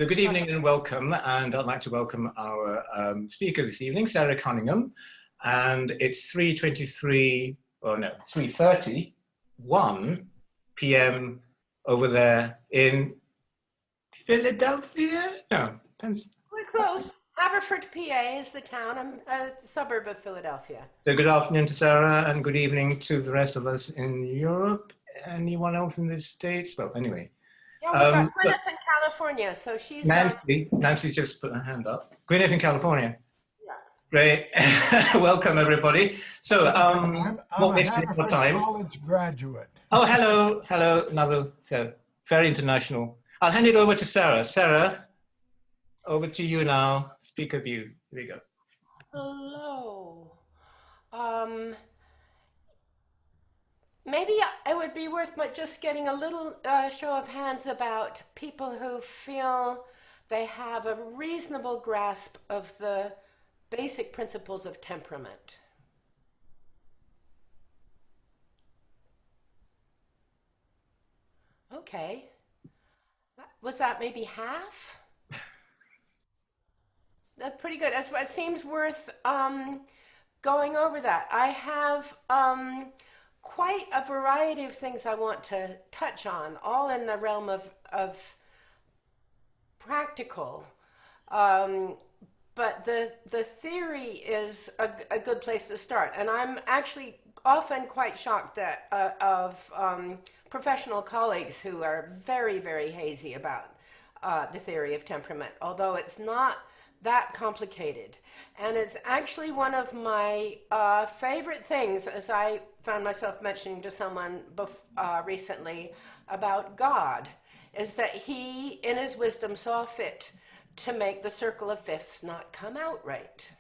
So good evening and welcome, and I'd like to welcome our speaker this evening, Sarah Cunningham, and it's 3:31 p.m. over there in Philadelphia? No, We're close. Haverford, PA is the town, a suburb of Philadelphia. So good afternoon to Sarah, and good evening to the rest of us in Europe. Anyone else in the States? Well, anyway. Yeah, we've got Gwyneth in California, so she's Nancy's just put her hand up. Gwyneth in California. yeah. Great. Welcome, everybody. So, I'm what a makes it more Haverford time? College graduate. Oh, hello. Hello. Another very international. I'll hand it over to Sarah. Sarah, over to you now. Speaker view. Here we go. Hello. Maybe it would be worth just getting a little show of hands about people who feel they have a reasonable grasp of the basic principles of temperament. Okay. Was that maybe half? That's pretty good. It seems worth going over that. I have quite a variety of things I want to touch on, all in the realm of practical. But the theory is a good place to start. And I'm actually often quite shocked that of professional colleagues who are very, very hazy about the theory of temperament, although it's not that complicated. And it's actually one of my favorite things, as I found myself mentioning to someone recently about God, is that he, in his wisdom, saw fit to make the circle of fifths not come out right.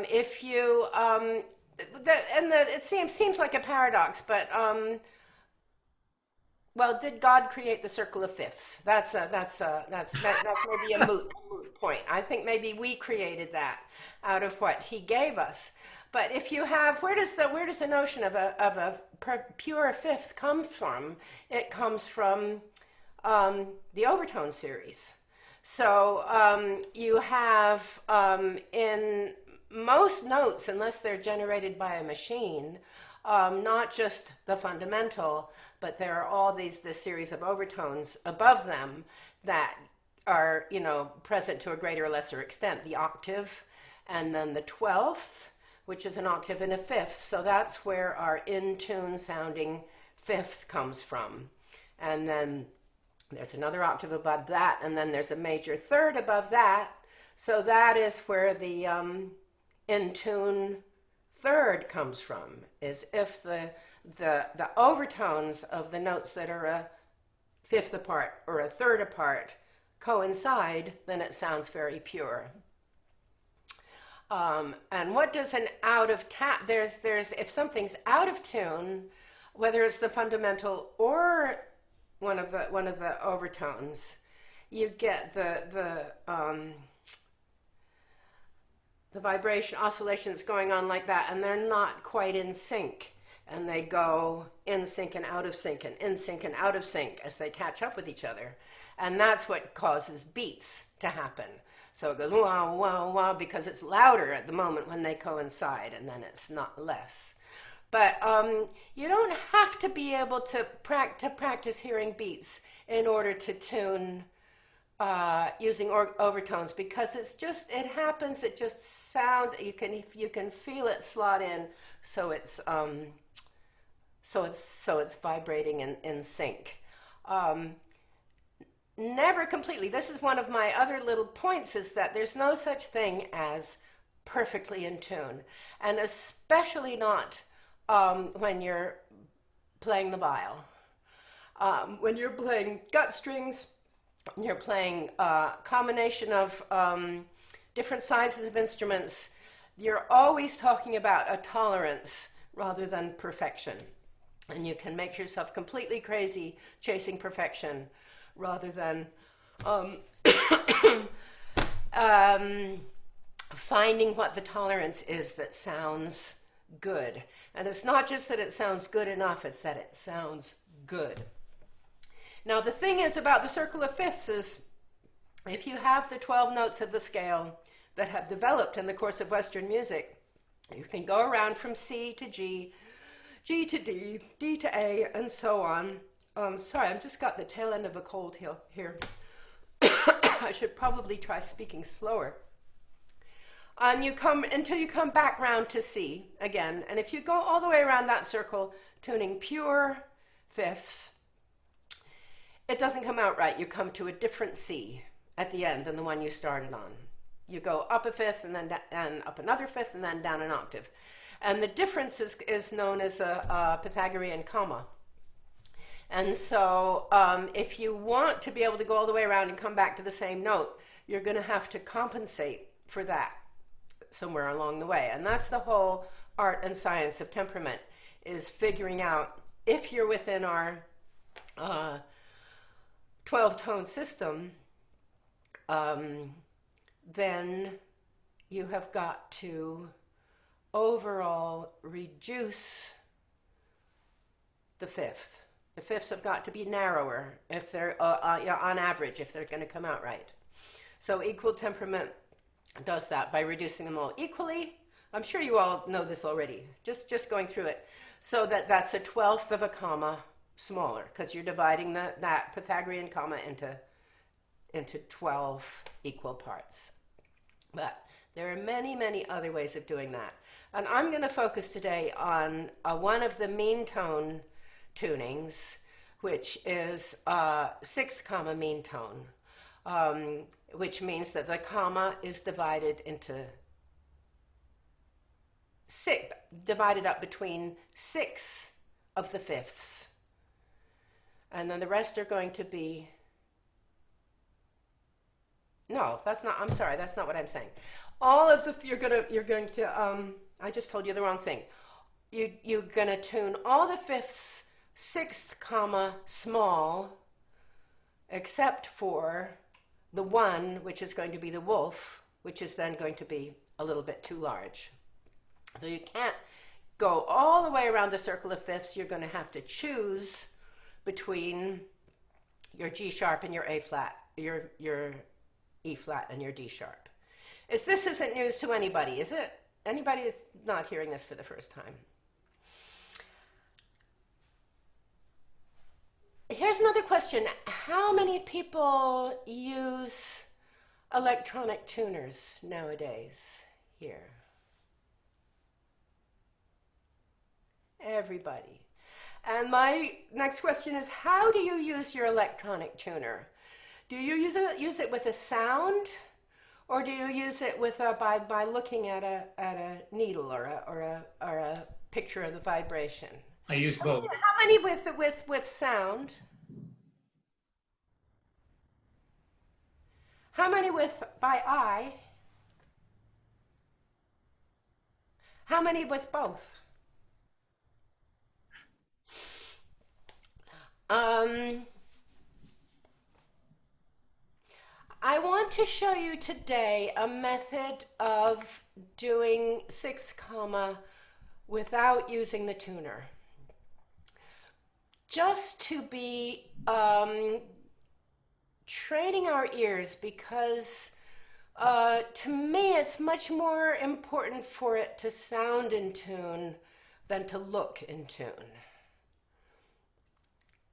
If you, it seems like a paradox, but well, did God create the circle of fifths? That's maybe a moot point. I think maybe we created that out of what he gave us. But if you have, where does the notion of a pure fifth come from? It comes from the overtone series. So you have in most notes, unless they're generated by a machine, not just the fundamental, but there are all this series of overtones above them that are, present to a greater or lesser extent. The octave, and then the 12th, which is an octave and a fifth. So that's where our in-tune sounding fifth comes from. And then there's another octave above that, and then there's a major third above that. So that is where the in-tune third comes from, is if the overtones of the notes that are a fifth apart or a third apart coincide, then it sounds very pure. And what does an out of there's if something's out of tune, whether it's the fundamental or one of the overtones, you get the vibration oscillations going on like that, and they're not quite in sync, and they go in sync and out of sync and in sync and out of sync as they catch up with each other, and that's what causes beats to happen. So it goes wah wah wah because it's louder at the moment when they coincide, and then it's not less. But you don't have to be able to practice hearing beats in order to tune using overtones, because it happens. It just sounds. You can feel it slot in, so it's vibrating in sync. Never completely. This is one of my other little points, is that there's no such thing as perfectly in tune, and especially not when you're playing the viol. When you're playing gut strings, you're playing a combination of different sizes of instruments, you're always talking about a tolerance rather than perfection. And you can make yourself completely crazy chasing perfection rather than finding what the tolerance is that sounds good. And it's not just that it sounds good enough, it's that it sounds good. Now, the thing is about the circle of fifths is if you have the 12 notes of the scale that have developed in the course of Western music, you can go around from C to G, G to D, D to A, and so on. Sorry, I've just got the tail end of a cold here. I should probably try speaking slower. And you come until you come back round to C again. And if you go all the way around that circle, tuning pure fifths, it doesn't come out right. You come to a different C at the end than the one you started on. You go up a fifth and then and up another fifth and then down an octave. And the difference is known as a Pythagorean comma. And so if you want to be able to go all the way around and come back to the same note, you're going to have to compensate for that somewhere along the way. And that's the whole art and science of temperament, is figuring out if you're within our 12-tone system, then you have got to overall reduce the fifth. The fifths have got to be narrower if they're on average, if they're going to come out right. So equal temperament does that by reducing them all equally. I'm sure you all know this already, just going through it. So that's a 1/12 of a comma smaller, because you're dividing that Pythagorean comma into 12 equal parts. But there are many, many other ways of doing that. And I'm going to focus today on one of the mean tone tunings, which is 6th comma mean tone, which means that the comma is divided up between 6 of the fifths. And then the rest are going to be, no, that's not, I'm sorry, that's not what I'm saying. All of the, you're going to, I just told you the wrong thing. You're going to tune all the fifths 6th comma small, except for the 1, which is going to be the wolf, which is then going to be a little bit too large. So you can't go all the way around the circle of fifths. You're going to have to choose between your G sharp and your A flat, your E flat and your D sharp. This isn't news to anybody, is it? Anybody is not hearing this for the first time. Here's another question. How many people use electronic tuners nowadays here? Everybody. And my next question is, how do you use your electronic tuner? Do you use it with a sound, or do you use it with by looking at a needle or a picture of the vibration? I use both. How many with sound? How many by eye? How many with both? I want to show you today a method of doing 6th comma without using the tuner. Just to be training our ears, because to me it's much more important for it to sound in tune than to look in tune.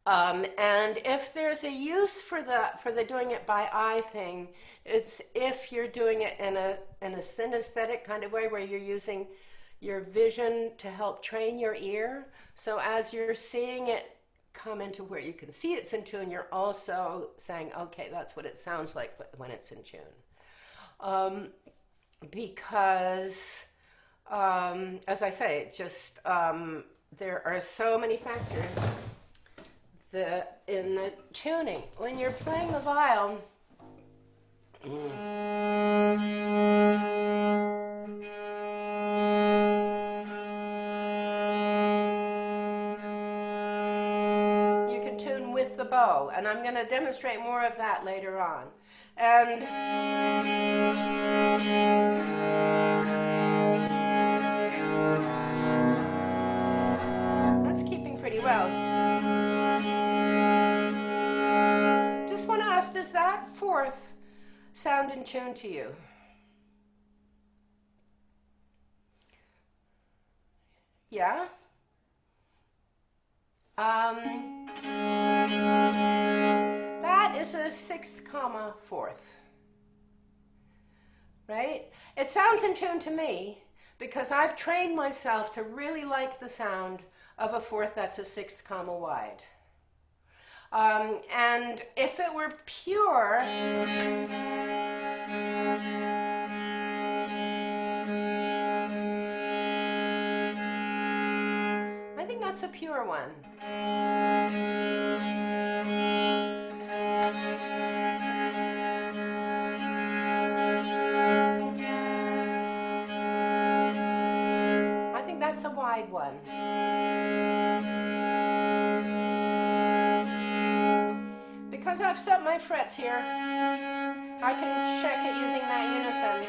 And if there's a use for the doing it by eye thing, it's if you're doing it in a synesthetic kind of way, where you're using your vision to help train your ear. So as you're seeing it come into where you can see it's in tune, you're also saying, okay, that's what it sounds like when it's in tune. Because as I say, it just there are so many factors in the tuning. When you're playing the viol, you can tune with the bow, and I'm going to demonstrate more of that later on. And that's keeping pretty well. fourth sound in tune to you? Yeah? That is a sixth comma fourth. Right? It sounds in tune to me because I've trained myself to really like the sound of a fourth that's a sixth comma wide. And if it were pure, I think that's a pure one. I think that's a wide one. Because I've set my frets here, I can check it using that unison.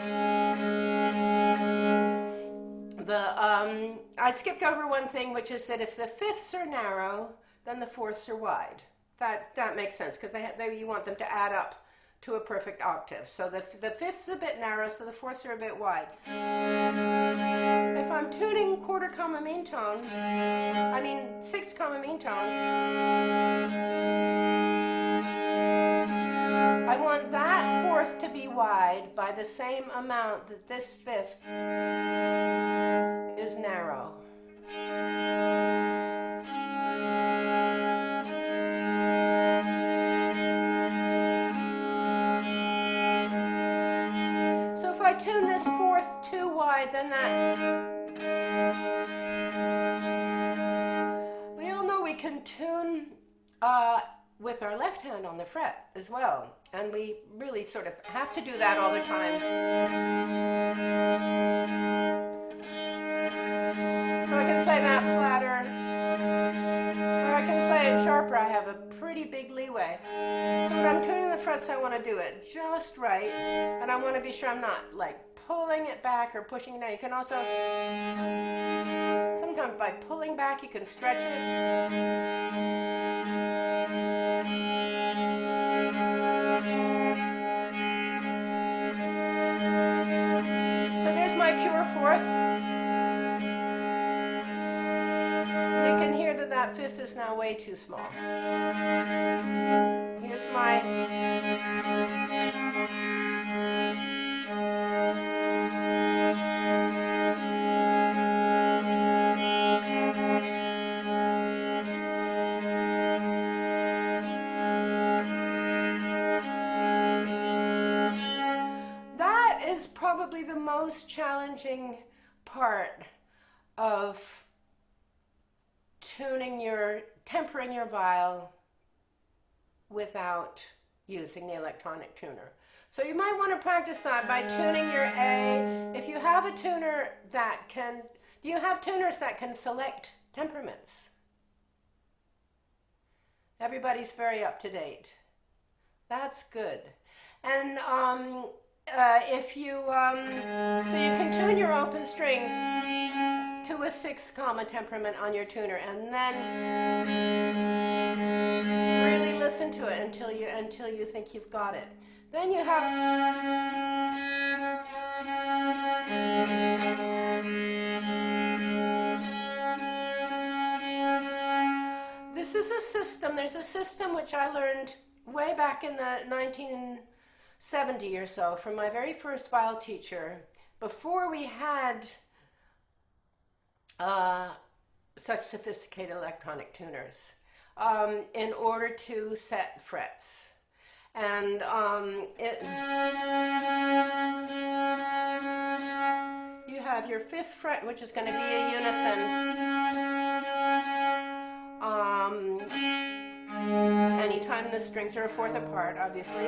I skipped over one thing, which is that if the fifths are narrow, then the fourths are wide. That makes sense, because you want them to add up to a perfect octave. So the fifths is a bit narrow, so the fourths are a bit wide. If I'm tuning quarter comma meantone, sixth comma meantone, I want that fourth to be wide by the same amount that this fifth is narrow. So if I tune this fourth too wide, then we all know we can tune with our left hand on the fret as well, and we really sort of have to do that all the time. So I can play that flatter, or I can play it sharper. I have a pretty big leeway. So when I'm tuning the frets, I want to do it just right, and I want to be sure I'm not like pulling it back or pushing it down. You can also, sometimes by pulling back, you can stretch it. Fourth. And you can hear that fifth is now way too small. Here's my probably the most challenging part of tempering your viol without using the electronic tuner. So you might want to practice that by tuning your A. If you have a tuner that can, do you have tuners that can select temperaments? Everybody's very up to date. That's good. And if you, so you can tune your open strings to a sixth comma temperament on your tuner, and then really listen to it until you think you've got it. Then you have, this is a system, there's a system which I learned way back in the 1970 or so from my very first viol teacher, before we had such sophisticated electronic tuners, in order to set frets. And you have your fifth fret, which is going to be a unison. Anytime the strings are a fourth apart, obviously.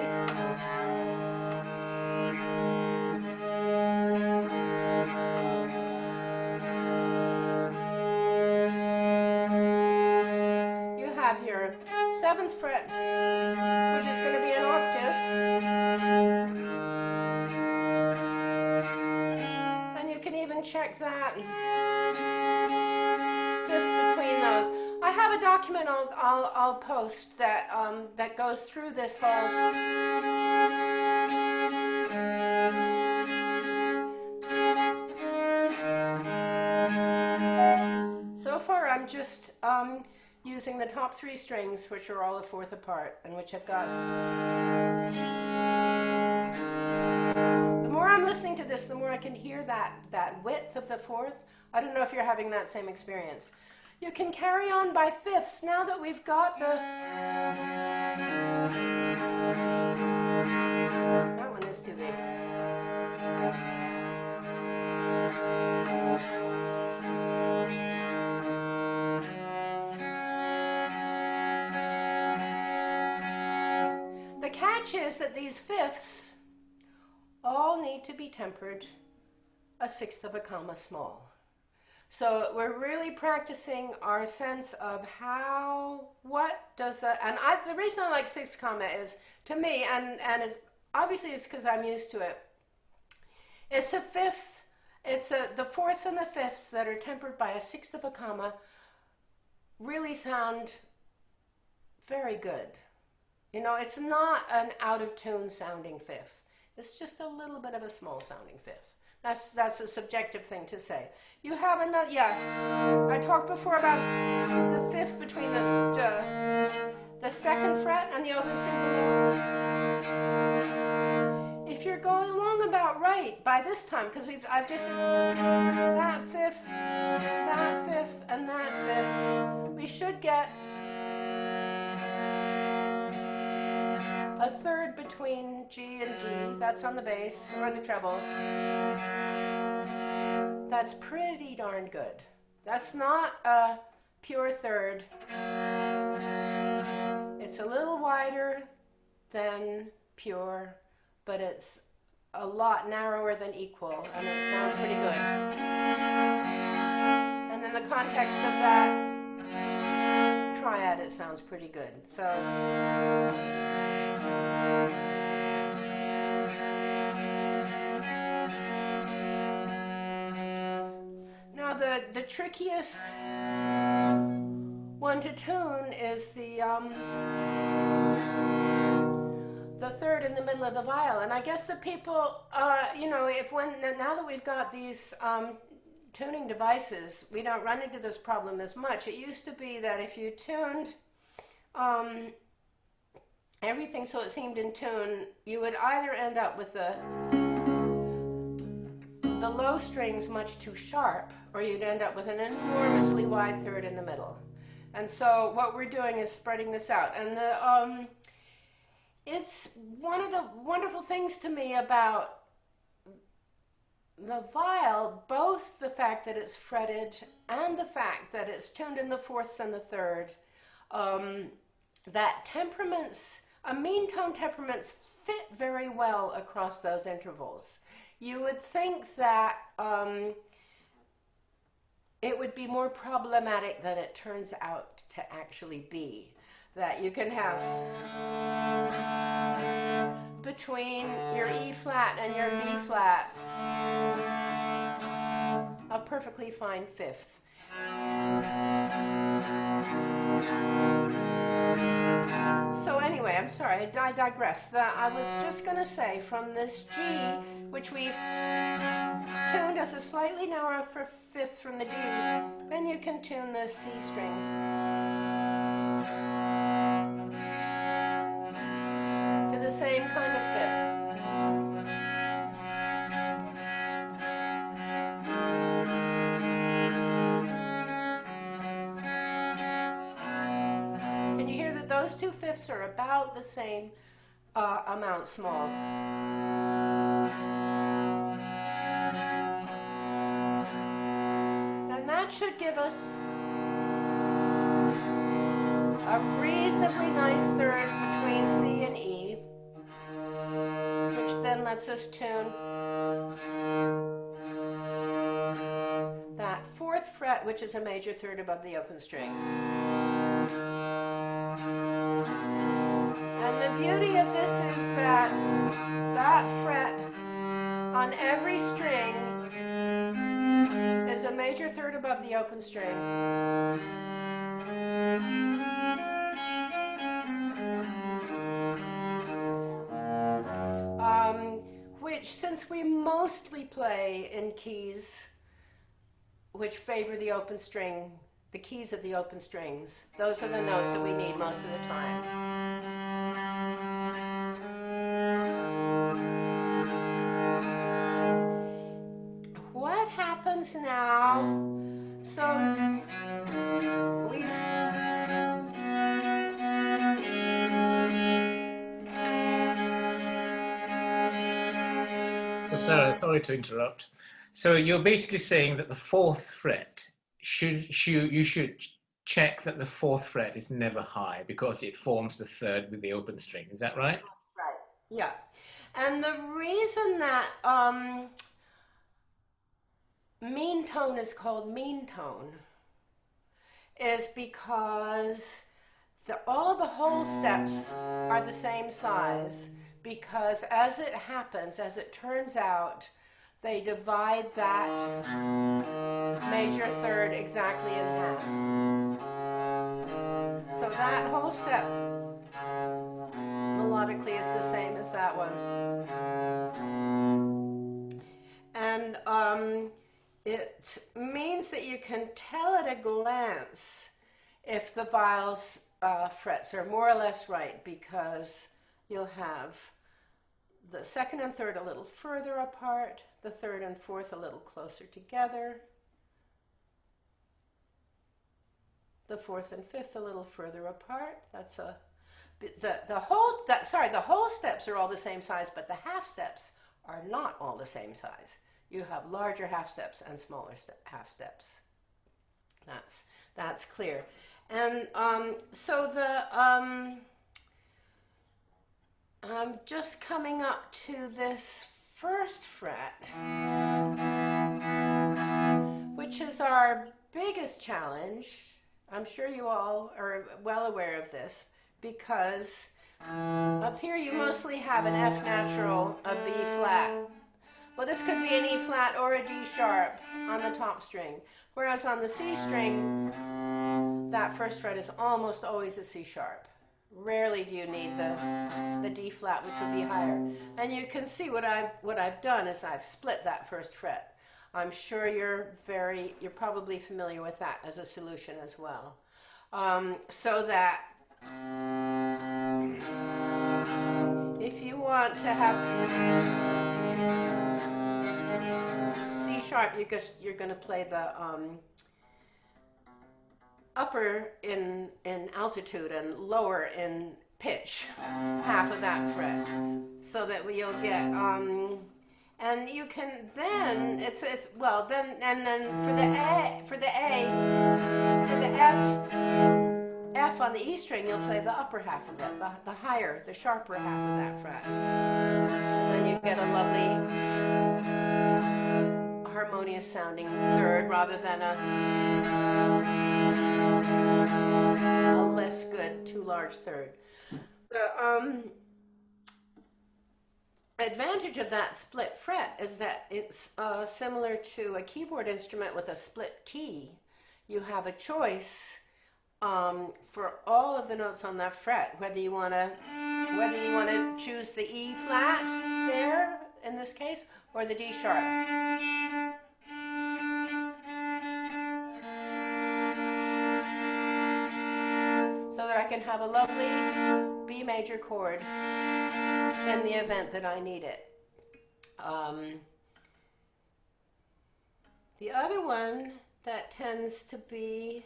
You have your seventh fret, which is going to be an octave. And you can even check that fifth between those. I have have a document I'll post that that goes through this whole. So far, I'm just using the top 3 strings, which are all a fourth apart, and which I've got. The more I'm listening to this, the more I can hear that width of the fourth. I don't know if you're having that same experience. You can carry on by fifths now that we've got the. That one is too big. The catch is that these fifths all need to be tempered a sixth of a comma small. So we're really practicing our sense of what does that, and the reason I like sixth comma is, to me, and is obviously it's because I'm used to it, it's a fifth, the fourths and the fifths that are tempered by a sixth of a comma really sound very good. You know, it's not an out of tune sounding fifth. It's just a little bit of a small sounding fifth. That's a subjective thing to say. You have another, I talked before about the fifth between the second fret and the open string below. If you're going along about right by this time, because I've just that fifth, and that fifth, we should get a third between G and D. That's on the bass or the treble. That's pretty darn good. That's not a pure third. It's a little wider than pure, but it's a lot narrower than equal, and it sounds pretty good. And in the context of that triad, it sounds pretty good. So. Now the trickiest one to tune is the third in the middle of the viol, and I guess the people, you know, now that we've got these tuning devices, we don't run into this problem as much. It used to be that if you tuned everything so it seemed in tune, you would either end up with the low strings much too sharp, or you'd end up with an enormously wide third in the middle. And so what we're doing is spreading this out. And it's one of the wonderful things to me about the viol, both the fact that it's fretted and the fact that it's tuned in the fourths and the third, that temperaments, mean tone temperaments fit very well across those intervals. You would think that it would be more problematic than it turns out to actually be. That you can have between your E flat and your B flat a perfectly fine fifth. So anyway, I'm sorry, I digress. I was just going to say, from this G, which we tuned as a slightly narrower fifth from the D, then you can tune the C string to the same kind of fifth. Those two fifths are about the same amount small. And that should give us a reasonably nice third between C and E, which then lets us tune that fourth fret, which is a major third above the open string. And the beauty of this is that that fret on every string is a major third above the open string. which, since we mostly play in keys which favor the open string, the keys of the open strings, those are the notes that we need most of the time. What happens now? So we So Sarah, sorry to interrupt. So you're basically saying that the fourth fret you should check that the fourth fret is never high because it forms the third with the open string. Is that right? That's right. Yeah. And the reason that mean tone is called mean tone is because all the whole steps are the same size, because as it happens, as it turns out, they divide that major third exactly in half. So that whole step melodically is the same as that one. And it means that you can tell at a glance if the viol's frets are more or less right, because you'll have the second and third a little further apart, the third and fourth a little closer together, the fourth and fifth a little further apart. That's the whole steps are all the same size, but the half steps are not all the same size. You have larger half steps and smaller half steps. That's clear. And so I'm just coming up to this first fret, which is our biggest challenge. I'm sure you all are well aware of this, because up here you mostly have an F natural, a B flat. Well, this could be an E flat or a D sharp on the top string, whereas on the C string, that first fret is almost always a C sharp. Rarely do you need the D flat, which would be higher. And you can see what I've done is I've split that first fret. I'm sure you're probably familiar with that as a solution as well. So that if you want to have C sharp, you're going to play the upper in altitude and lower in pitch, half of that fret, so that you'll get and you can then then for the F on the E string, you'll play the upper half of it, the higher, the sharper half of that fret, and then you get a lovely harmonious sounding third rather than a less good too large third. The advantage of that split fret is that it's similar to a keyboard instrument with a split key. You have a choice for all of the notes on that fret, whether you want to choose the E flat there in this case, or the D sharp. So that I can have a lovely B major chord in the event that I need it. The other one that tends to be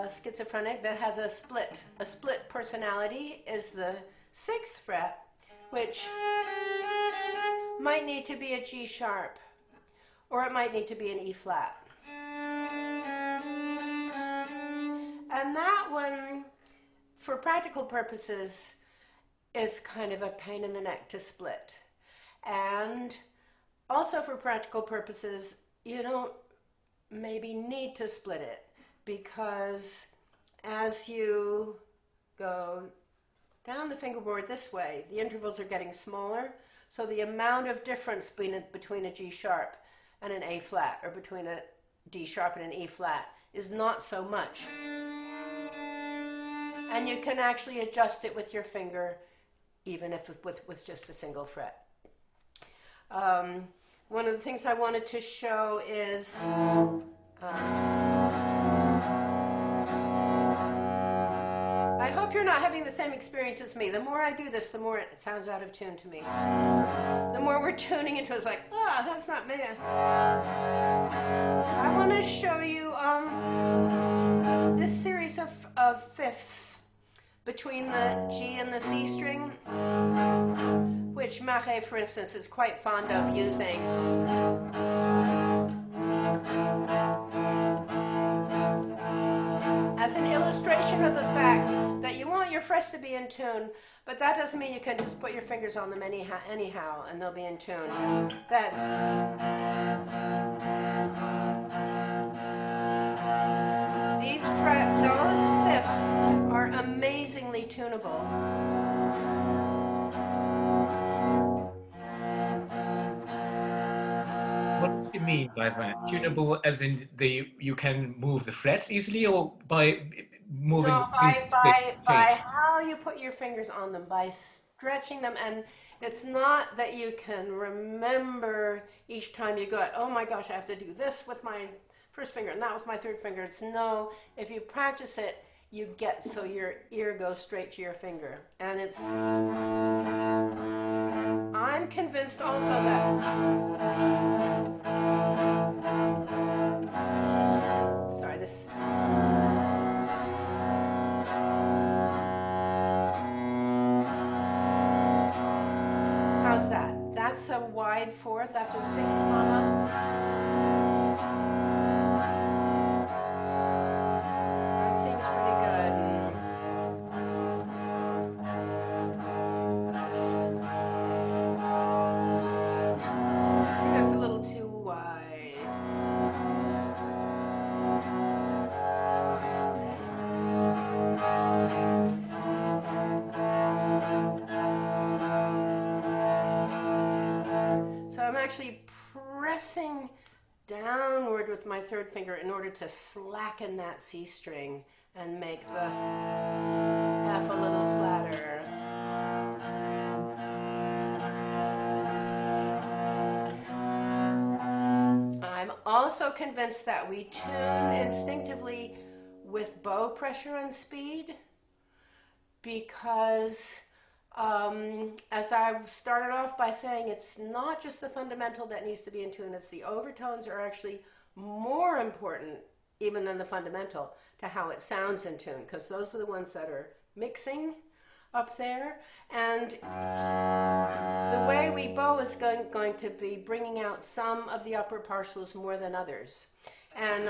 schizophrenic, that has a split personality, is the sixth fret, which might need to be a G sharp, or it might need to be an E flat. And that one, for practical purposes, is kind of a pain in the neck to split. And also for practical purposes, you don't maybe need to split it, because as you go down the fingerboard this way, the intervals are getting smaller, so the amount of difference between a G sharp and an A flat, or between a D sharp and an E flat, is not so much. And you can actually adjust it with your finger even if with just a single fret. One of the things I wanted to show is I hope you're not having the same experience as me. The more I do this, the more it sounds out of tune to me. The more we're tuning into it, it's like, oh, that's not me. I want to show you this series of fifths between the G and the C string, which Marais, for instance, is quite fond of using. As an illustration of the fact that you want your frets to be in tune, but that doesn't mean you can just put your fingers on them anyhow and they'll be in tune. Those fifths are amazingly tunable. What do you mean by that? Tunable as in you can move the frets easily, or by moving No, by how you put your fingers on them, by stretching them. And it's not that you can remember each time you go, oh my gosh, I have to do this with my first finger and that with my third finger. It's no, if you practice it, you get so your ear goes straight to your finger. And it's, I'm convinced also that, sorry, this, how's that? That's a wide fourth, that's a sixth comma. That seems pretty good. I think that's a little too wide. So I'm actually pressing downward with my third finger in order to slacken that C string and make the F a little flatter. I'm also convinced that we tune instinctively with bow pressure and speed because as I started off by saying, it's not just the fundamental that needs to be in tune, it's the overtones are actually more important even than the fundamental to how it sounds in tune, because those are the ones that are mixing up there. And the way we bow is going to be bringing out some of the upper partials more than others. And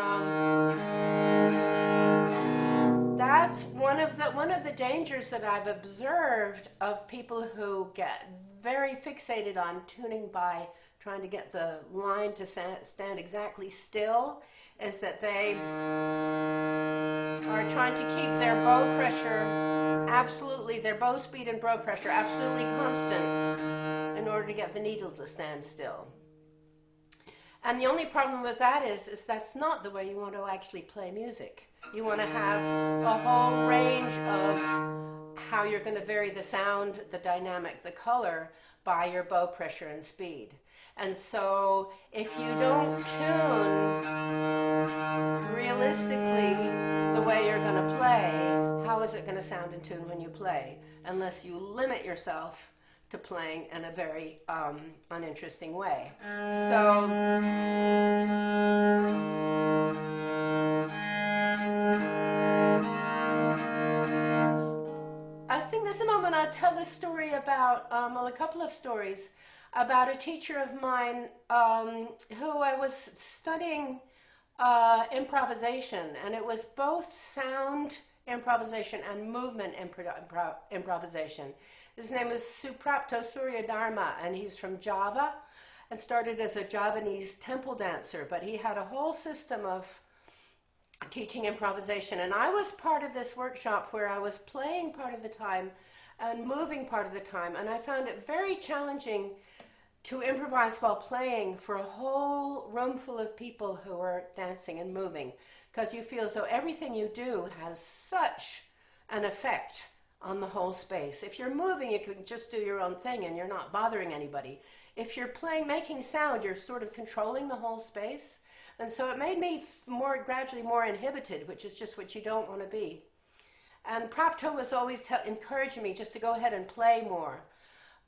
that's one of the dangers that I've observed of people who get very fixated on tuning by trying to get the line to stand exactly still, is that they are trying to keep their bow pressure absolutely, their bow speed and bow pressure absolutely constant in order to get the needle to stand still. And the only problem with that is that's not the way you want to actually play music. You want to have a whole range of how you're going to vary the sound, the dynamic, the color by your bow pressure and speed. And so if you don't tune realistically the way you're going to play, how is it going to sound in tune when you play? Unless you limit yourself to playing in a very uninteresting way. So I think this is a moment I'll tell a story about, a couple of stories about a teacher of mine who I was studying improvisation, and it was both sound improvisation and movement improvisation. His name is Suprapto Suryadharma, and he's from Java and started as a Javanese temple dancer, but he had a whole system of teaching improvisation. And I was part of this workshop where I was playing part of the time and moving part of the time, and I found it very challenging to improvise while playing for a whole room full of people who are dancing and moving, because you feel as though everything you do has such an effect on the whole space. If you're moving, you can just do your own thing and you're not bothering anybody. If you're playing, making sound, you're sort of controlling the whole space. And so it made me gradually more inhibited, which is just what you don't want to be. And Prapto was always encouraging me just to go ahead and play more.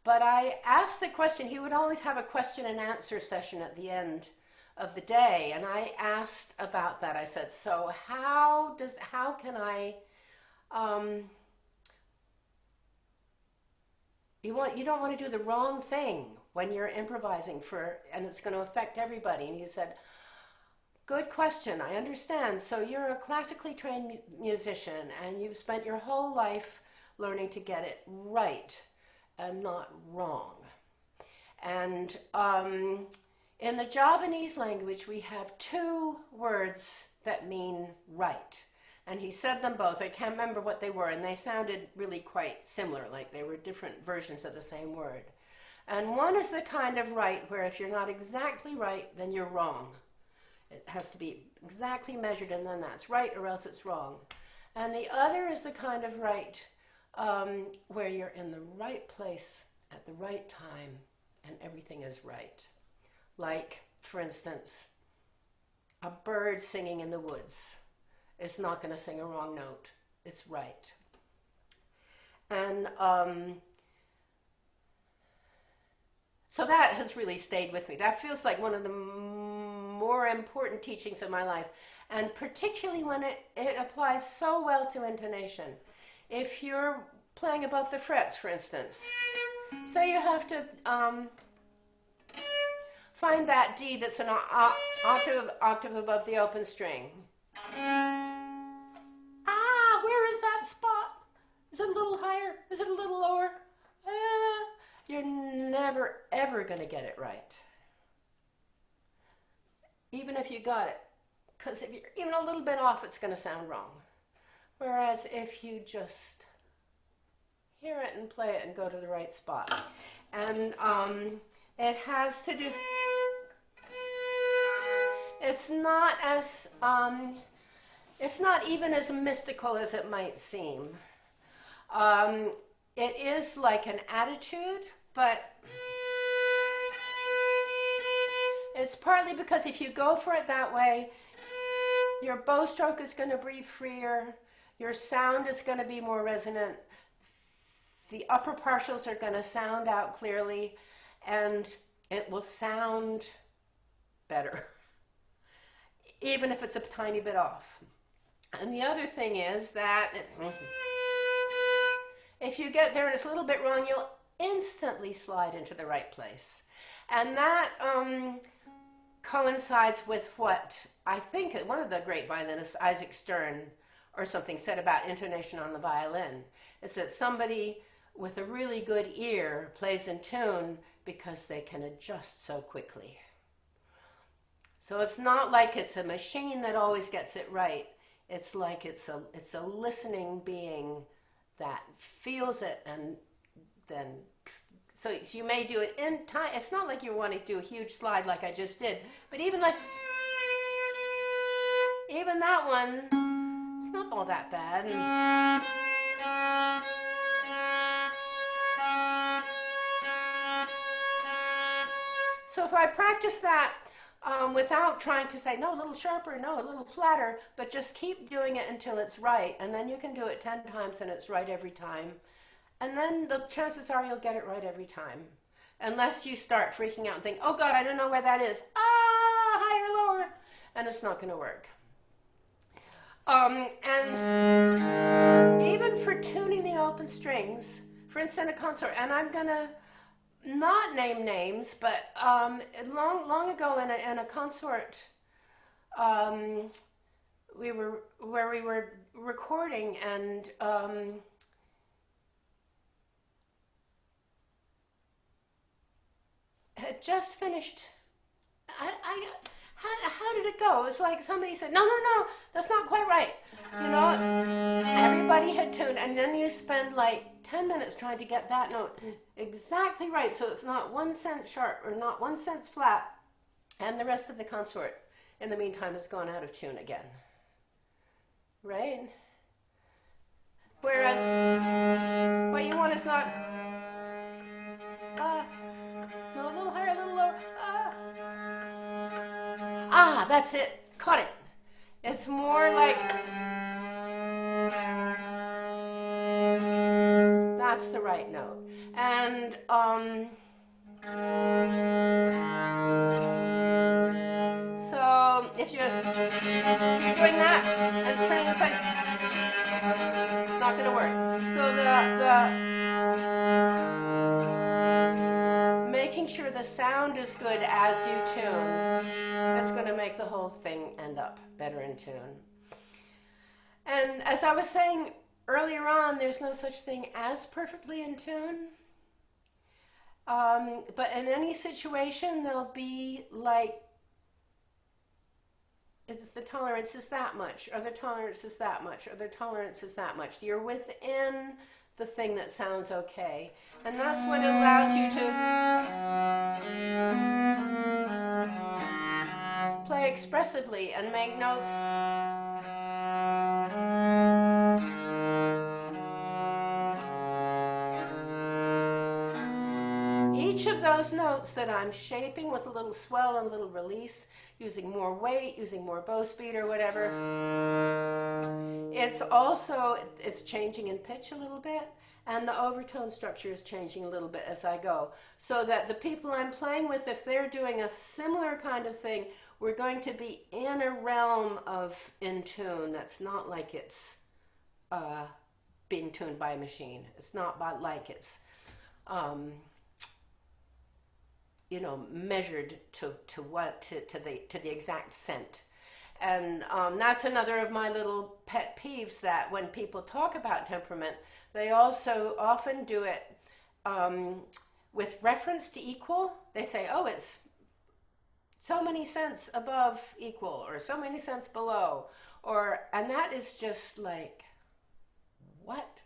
But I asked the question, he would always have a question and answer session at the end of the day. And I asked about that. I said, so how can I, you don't want to do the wrong thing when you're improvising and it's going to affect everybody. And he said, good question, I understand. So you're a classically trained musician and you've spent your whole life learning to get it right and not wrong. And in the Javanese language, we have two words that mean right. And he said them both. I can't remember what they were, and they sounded really quite similar, like they were different versions of the same word. And one is the kind of right where if you're not exactly right, then you're wrong. It has to be exactly measured, and then that's right, or else it's wrong. And the other is the kind of right where you're in the right place at the right time, and everything is right. Like, for instance, a bird singing in the woods is not going to sing a wrong note. It's right. And so that has really stayed with me. That feels like one of the more important teachings of my life, and particularly when it applies so well to intonation. If you're playing above the frets, for instance, say you have to find that D that's an octave above the open string. Where is that spot? Is it a little higher? Is it a little lower? You're never, ever going to get it right. Even if you got it. Because if you're even a little bit off, it's going to sound wrong. Whereas if you just hear it and play it and go to the right spot. And it has to do... It's not even as mystical as it might seem. It is like an attitude, but it's partly because if you go for it that way, your bow stroke is going to breathe freer, your sound is going to be more resonant, the upper partials are going to sound out clearly, and it will sound better, even if it's a tiny bit off. And the other thing is that if you get there and it's a little bit wrong, you'll instantly slide into the right place. And that coincides with what I think one of the great violinists, Isaac Stern, or something, said about intonation on the violin. Is that somebody with a really good ear plays in tune because they can adjust so quickly. So it's not like it's a machine that always gets it right. It's like it's a listening being that feels it, and then so you may do it in time. It's not like you want to do a huge slide like I just did, but even that one, it's not all that bad. So if I practice that without trying to say, no, a little sharper, no, a little flatter, but just keep doing it until it's right. And then you can do it 10 times and it's right every time. And then the chances are you'll get it right every time. Unless you start freaking out and think, oh God, I don't know where that is. Higher, lower. And it's not going to work. And even for tuning the open strings, for instance, a consort, and I'm going to not name names, but long ago in a consort, we were recording, and had just finished. How did it go? It's like somebody said, no, that's not quite right. You know, everybody had tuned, and then you spend like 10 minutes trying to get that note exactly right, so it's not 1 cent sharp or not 1 cent flat, and the rest of the consort in the meantime has gone out of tune again, right? Whereas is not. No, a little higher, a little lower. That's it. Caught it. It's more like. That's the right note. And so if you're doing that and trying to play, it's not going to work. So the making sure the sound is good as you tune is going to make the whole thing end up better in tune. And as I was saying earlier on, there's no such thing as perfectly in tune. But in any situation, there'll be like, it's the tolerance is that much, or the tolerance is that much, or the tolerance is that much. You're within the thing that sounds okay. And that's what allows you to play expressively and make notes. Each of those notes that I'm shaping with a little swell and a little release, using more weight, using more bow speed or whatever, it's changing in pitch a little bit, and the overtone structure is changing a little bit as I go. So that the people I'm playing with, if they're doing a similar kind of thing, we're going to be in a realm of in tune that's not like it's being tuned by a machine. It's not like it's measured to the exact cent. And that's another of my little pet peeves, that when people talk about temperament, they also often do it with reference to equal. They say, oh, it's so many cents above equal, or so many cents below, and that is just like, what?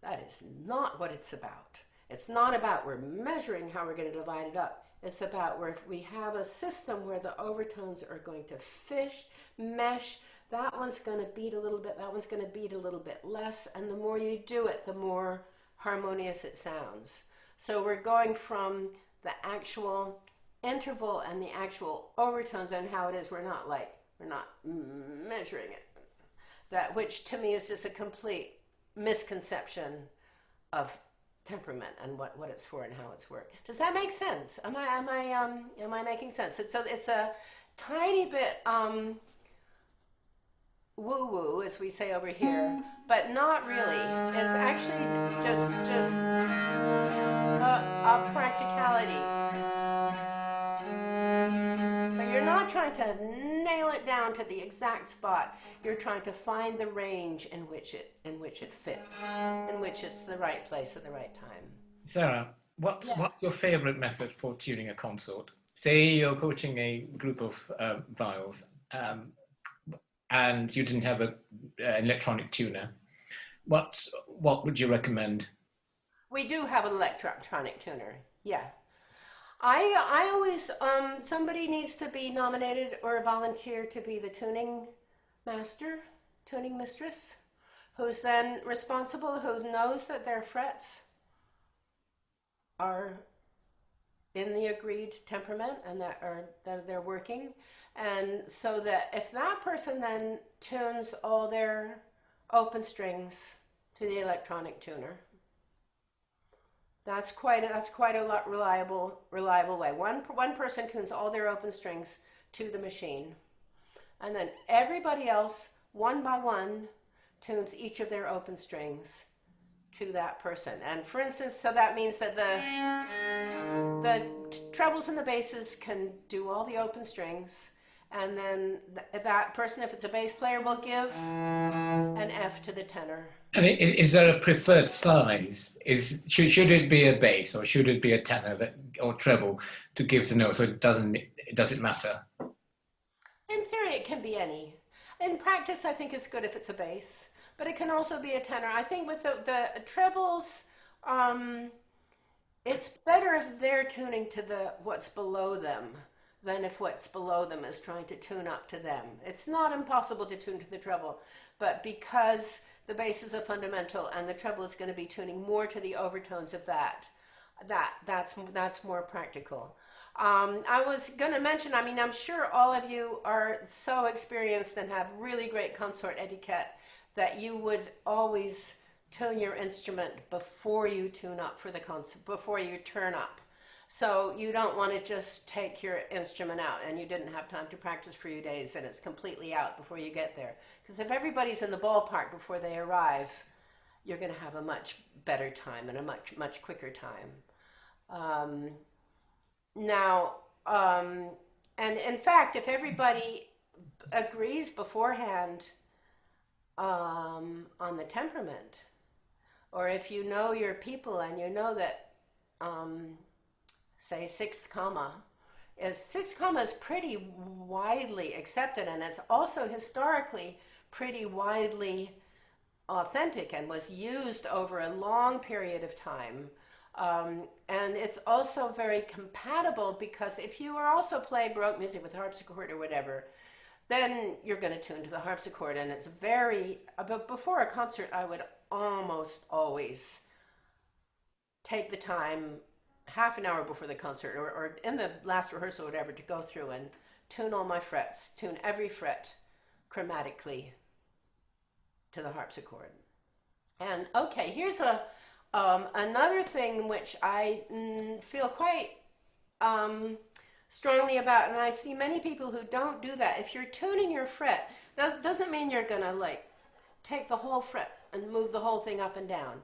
That is not what it's about. It's not about we're measuring how we're going to divide it up. It's about where if we have a system where the overtones are going to mesh, that one's going to beat a little bit, that one's going to beat a little bit less, and the more you do it, the more harmonious it sounds. So we're going from the actual interval and the actual overtones and how it is. We're not measuring it. That, which to me is just a complete misconception of temperament and what it's for and how it's worked. Does that make sense? Am I making sense? It's a tiny bit woo-woo, as we say over here, but not really. It's actually just a practicality. So you're not trying to nail it down to the exact spot. You're trying to find the range in which it fits, in which it's the right place at the right time. Sarah, what's your favorite method for tuning a consort? Say you're coaching a group of viols, and you didn't have an electronic tuner. What would you recommend? We do have an electronic tuner. Yeah. I always, somebody needs to be nominated or volunteer to be the tuning master, tuning mistress, who's then responsible, who knows that their frets are in the agreed temperament and that they're working. And so that if that person then tunes all their open strings to the electronic tuner, that's quite a lot reliable way. One person tunes all their open strings to the machine, and then everybody else, one by one, tunes each of their open strings to that person. And for instance, so that means that the trebles and the basses can do all the open strings, and then that person, if it's a bass player, will give an F to the tenor. And is there a preferred size? Should it be a bass, or should it be a tenor or treble to give the note? So does it matter? In theory, it can be any. In practice, I think it's good if it's a bass, but it can also be a tenor. I think with the trebles, it's better if they're tuning to what's below them than if what's below them is trying to tune up to them. It's not impossible to tune to the treble, but because the bass is a fundamental, and the treble is going to be tuning more to the overtones of that. That's more practical. I was going to mention, I mean, I'm sure all of you are so experienced and have really great consort etiquette that you would always tune your instrument before you tune up for the concert, before you turn up. So you don't want to just take your instrument out and you didn't have time to practice for a few days and it's completely out before you get there. Because if everybody's in the ballpark before they arrive, you're going to have a much better time and a much quicker time. And in fact, if everybody agrees beforehand on the temperament, or if you know your people and you know that, say, sixth comma is pretty widely accepted, and it's also historically pretty widely authentic and was used over a long period of time. And it's also very compatible because if you are also playing Baroque music with harpsichord or whatever, then you're going to tune to the harpsichord, and it's very, but before a concert, I would almost always take the time half an hour before the concert or in the last rehearsal or whatever to go through and tune all my frets, tune every fret chromatically to the harpsichord. And okay, here's another thing which I feel quite strongly about, and I see many people who don't do that. If you're tuning your fret, that doesn't mean you're gonna like take the whole fret and move the whole thing up and down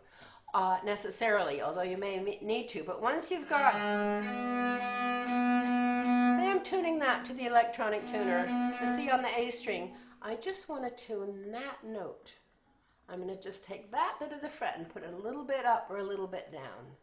necessarily, although you may need to. But once you've got, say I'm tuning that to the electronic tuner, the C on the A string, I just want to tune that note. I'm going to just take that bit of the fret and put it a little bit up or a little bit down,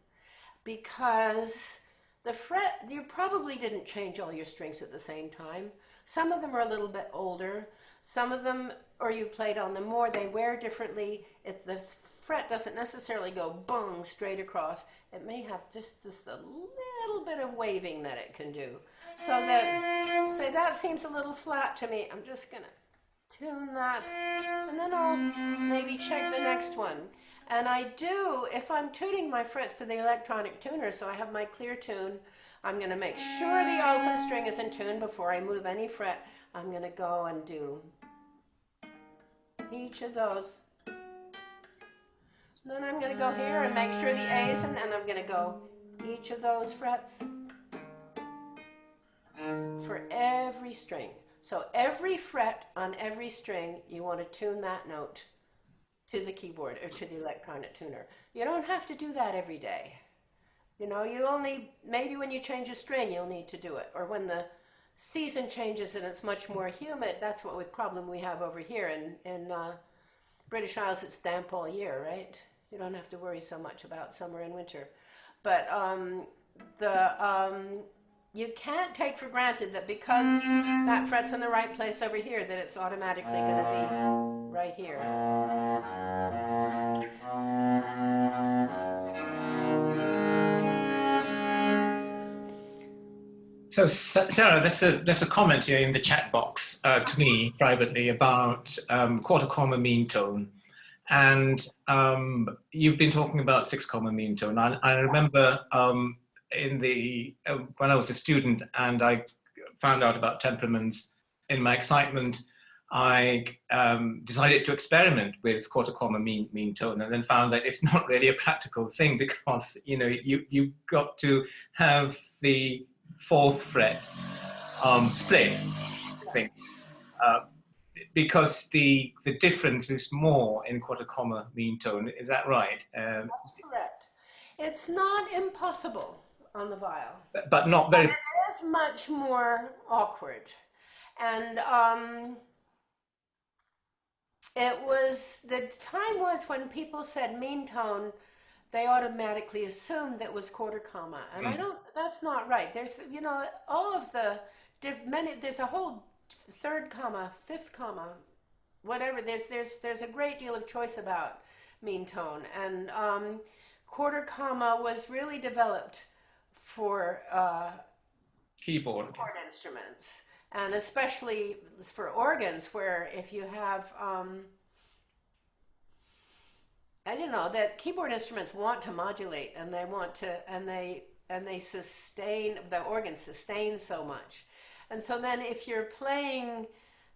because the fret, you probably didn't change all your strings at the same time. Some of them are a little bit older. Some of them, or you've played on them more, they wear differently. The fret doesn't necessarily go boom straight across. It may have just this a little bit of waving that it can do. So that, say that seems a little flat to me. I'm just going to tune that, and then I'll maybe check the next one. And I do, if I'm tuning my frets to the electronic tuner, so I have my clear tune, I'm going to make sure the open string is in tune before I move any fret. I'm going to go and do each of those. Then I'm going to go here and make sure the A is in, and I'm going to go each of those frets for every string. So every fret on every string, you want to tune that note to the keyboard or to the electronic tuner. You don't have to do that every day. You know, you only, maybe when you change a string, you'll need to do it. Or when the season changes and it's much more humid, that's what problem we have over here. In British Isles, it's damp all year, right? You don't have to worry so much about summer and winter. But you can't take for granted that because that fret's in the right place over here, that it's automatically going to be right here. So Sarah, there's a comment here in the chat box to me privately about quarter comma mean tone. And you've been talking about six comma mean tone. I remember when I was a student and I found out about temperaments, in my excitement, I decided to experiment with quarter comma mean tone, and then found that it's not really a practical thing, because you've got to have the fourth fret split, I think, because the difference is more in quarter comma mean tone. Is that right? That's correct. It's not impossible on the viol, but not very. But it is much more awkward, and the time was when people said mean tone, they automatically assumed that was quarter comma, and I don't. That's not right. There's all of the there's a whole third comma, fifth comma, whatever. There's a great deal of choice about mean tone, and quarter comma was really developed for keyboard instruments, and especially for organs, where if you have I don't know that keyboard instruments want to modulate, and they want to, and they sustain, the organ sustains so much. And so then if you're playing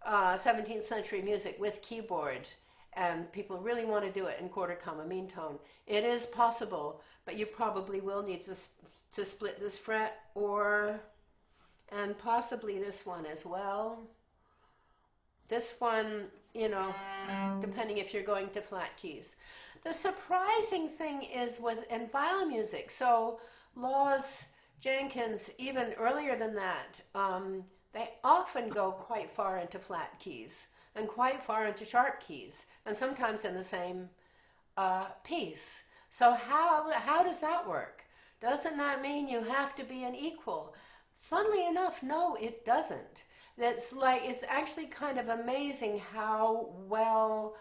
17th century music with keyboard and people really want to do it in quarter comma mean tone, it is possible, but you probably will need to split this fret, or and possibly this one as well. This one, depending if you're going to flat keys. The surprising thing is in viol music, so Laws, Jenkins, even earlier than that, they often go quite far into flat keys and quite far into sharp keys, and sometimes in the same piece. So how does that work? Doesn't that mean you have to be an equal? Funnily enough, no, it doesn't. It's actually kind of amazing how well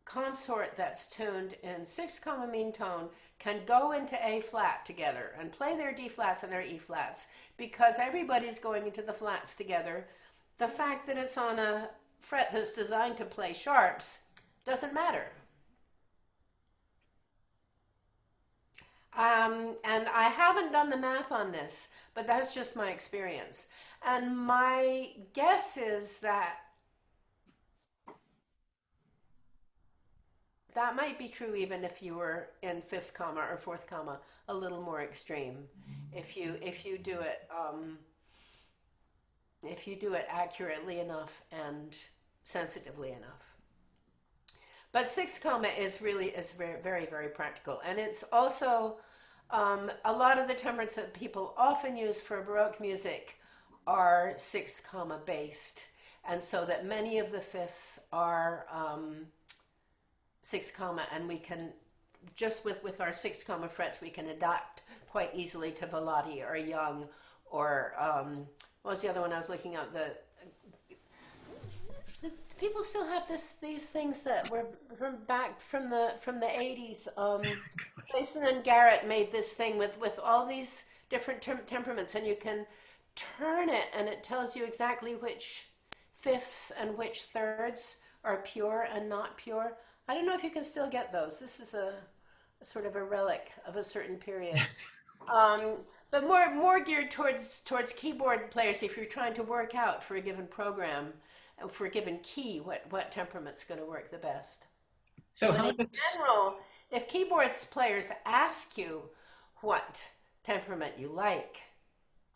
consort that's tuned in 6 comma mean tone can go into A flat together and play their D flats and their E flats, because everybody's going into the flats together. The fact that it's on a fret that's designed to play sharps doesn't matter. And I haven't done the math on this, but that's just my experience. And my guess is that that might be true even if you were in 5th comma or 4th comma, a little more extreme. If you do it accurately enough and sensitively enough. But 6th comma is very, very, very practical. And it's also a lot of the temperaments that people often use for Baroque music are 6th comma based. And so that many of the fifths are 6th comma, and we can, just with our 6th comma frets, we can adapt quite easily to Volati or Young, or what was the other one I was looking at? The people still have these things that were back from the 80s. Jason and Garrett made this thing with all these different temperaments, and you can turn it, and it tells you exactly which fifths and which thirds are pure and not pure. I don't know if you can still get those. This is a sort of a relic of a certain period. But more geared towards keyboard players, if you're trying to work out for a given program, for a given key, what temperament's going to work the best. So how in general, if keyboards players ask you what temperament you like,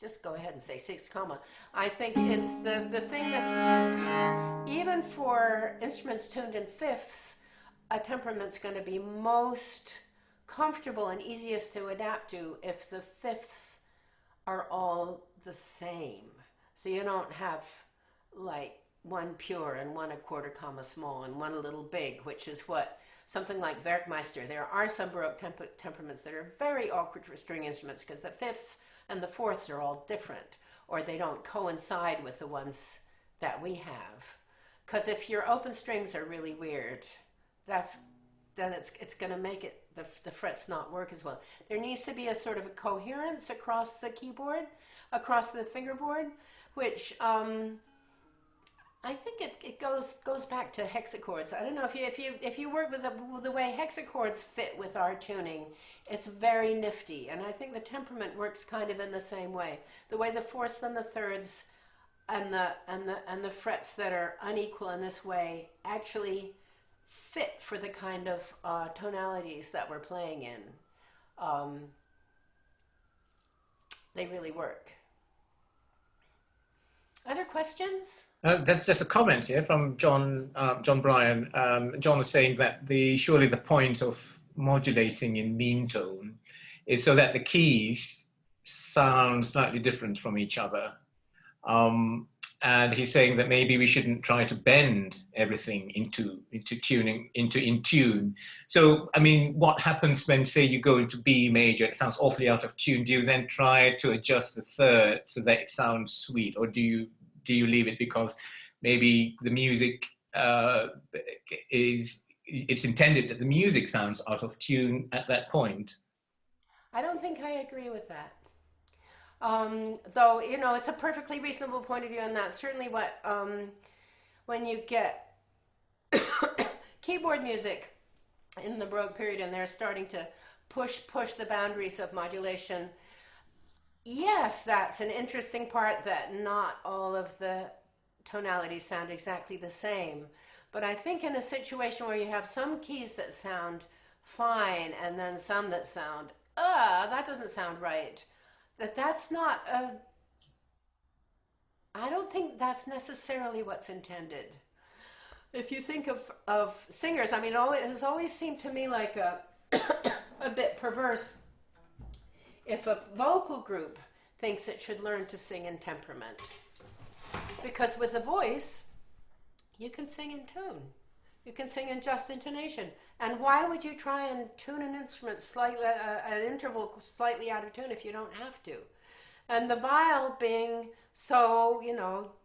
just go ahead and say 6th comma. I think it's the thing that even for instruments tuned in fifths, a temperament's going to be most comfortable and easiest to adapt to if the fifths are all the same. So you don't have like one pure and one a quarter comma small and one a little big, which is what something like Werkmeister. There are some Baroque temperaments that are very awkward for string instruments because the fifths and the fourths are all different, or they don't coincide with the ones that we have. Because if your open strings are really weird, then it's going to make it the frets not work as well. There needs to be a sort of a coherence across the keyboard, across the fingerboard, which I think it goes back to hexachords. I don't know if you work with the way hexachords fit with our tuning, it's very nifty, and I think the temperament works kind of in the same way. The way the fourths and the thirds and the frets that are unequal in this way actually fit for the kind of tonalities that we're playing in. They really work. Other questions? That's just a comment here from John Bryan. John was saying that surely the point of modulating in mean tone is so that the keys sound slightly different from each other. And he's saying that maybe we shouldn't try to bend everything into in tune. So, I mean, what happens when, say, you go into B major, it sounds awfully out of tune? Do you then try to adjust the third so that it sounds sweet, or do you leave it because maybe the music it's intended that the music sounds out of tune at that point? I don't think I agree with that. Though, it's a perfectly reasonable point of view, and that's certainly what, when you get keyboard music, in the Baroque period, and they're starting to push the boundaries of modulation. Yes, that's an interesting part, that not all of the tonalities sound exactly the same. But I think in a situation where you have some keys that sound fine and then some that sound, that doesn't sound right, that's not a, I don't think that's necessarily what's intended. If you think of singers, I mean, it has always seemed to me like a bit perverse if a vocal group thinks it should learn to sing in temperament. Because with a voice, you can sing in tune. You can sing in just intonation. And why would you try and tune an instrument slightly, an interval slightly out of tune if you don't have to? And the viol being so,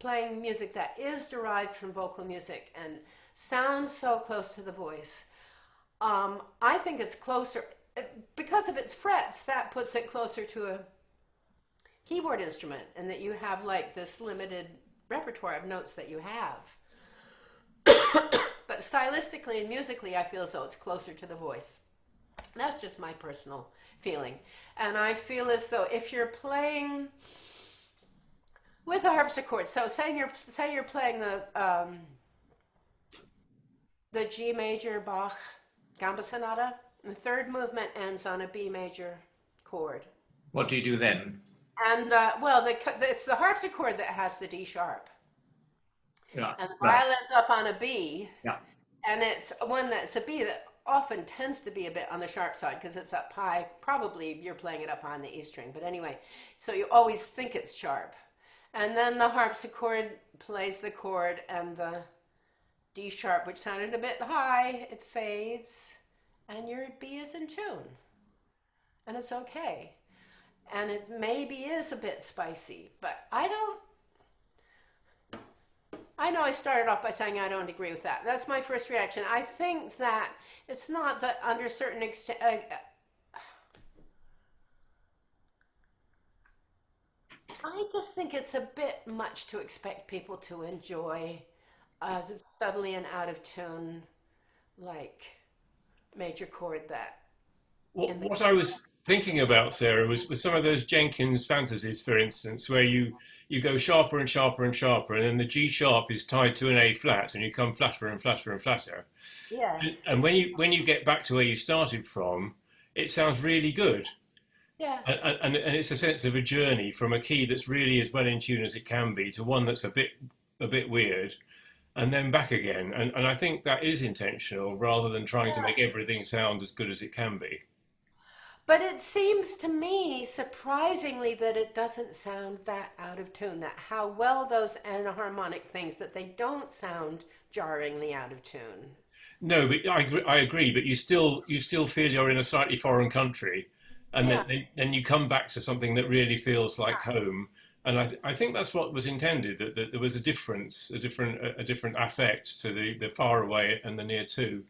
playing music that is derived from vocal music and sounds so close to the voice, I think it's closer, because of its frets, that puts it closer to a keyboard instrument, and that you have like this limited repertoire of notes that you have. But stylistically and musically, I feel as though it's closer to the voice. That's just my personal feeling. And I feel as though if you're playing with a harpsichord, so say you're playing the G major Bach Gamba Sonata, and the third movement ends on a B major chord. What do you do then? And it's the harpsichord that has the D sharp. Yeah, and the viol ends up on a B. Yeah. And it's one that's a B that often tends to be a bit on the sharp side because it's up high. Probably you're playing it up on the E string, but anyway, so you always think it's sharp. And then the harpsichord plays the chord, and the D sharp, which sounded a bit high, it fades, and your B is in tune. And it's okay. And it maybe is a bit spicy, but I know I started off by saying I don't agree with that. That's my first reaction. I think that it's not that under certain extent, I just think it's a bit much to expect people to enjoy suddenly an out of tune, like major chord that. What I was thinking about, Sarah, was some of those Jenkins fantasies, for instance, where you go sharper and sharper and sharper, and then the G sharp is tied to an A flat, and you come flatter and flatter and flatter. Yes. And when you get back to where you started from, it sounds really good. Yeah. And it's a sense of a journey from a key that's really as well in tune as it can be to one that's a bit weird, and then back again. And I think that is intentional rather than trying to make everything sound as good as it can be. But it seems to me, surprisingly, that it doesn't sound that out of tune, that how well those enharmonic things, that they don't sound jarringly out of tune. No, but I agree, but you still feel you're in a slightly foreign country, and then you come back to something that really feels like home. And I think that's what was intended, that there was a difference, a different affect to the far away and the near to.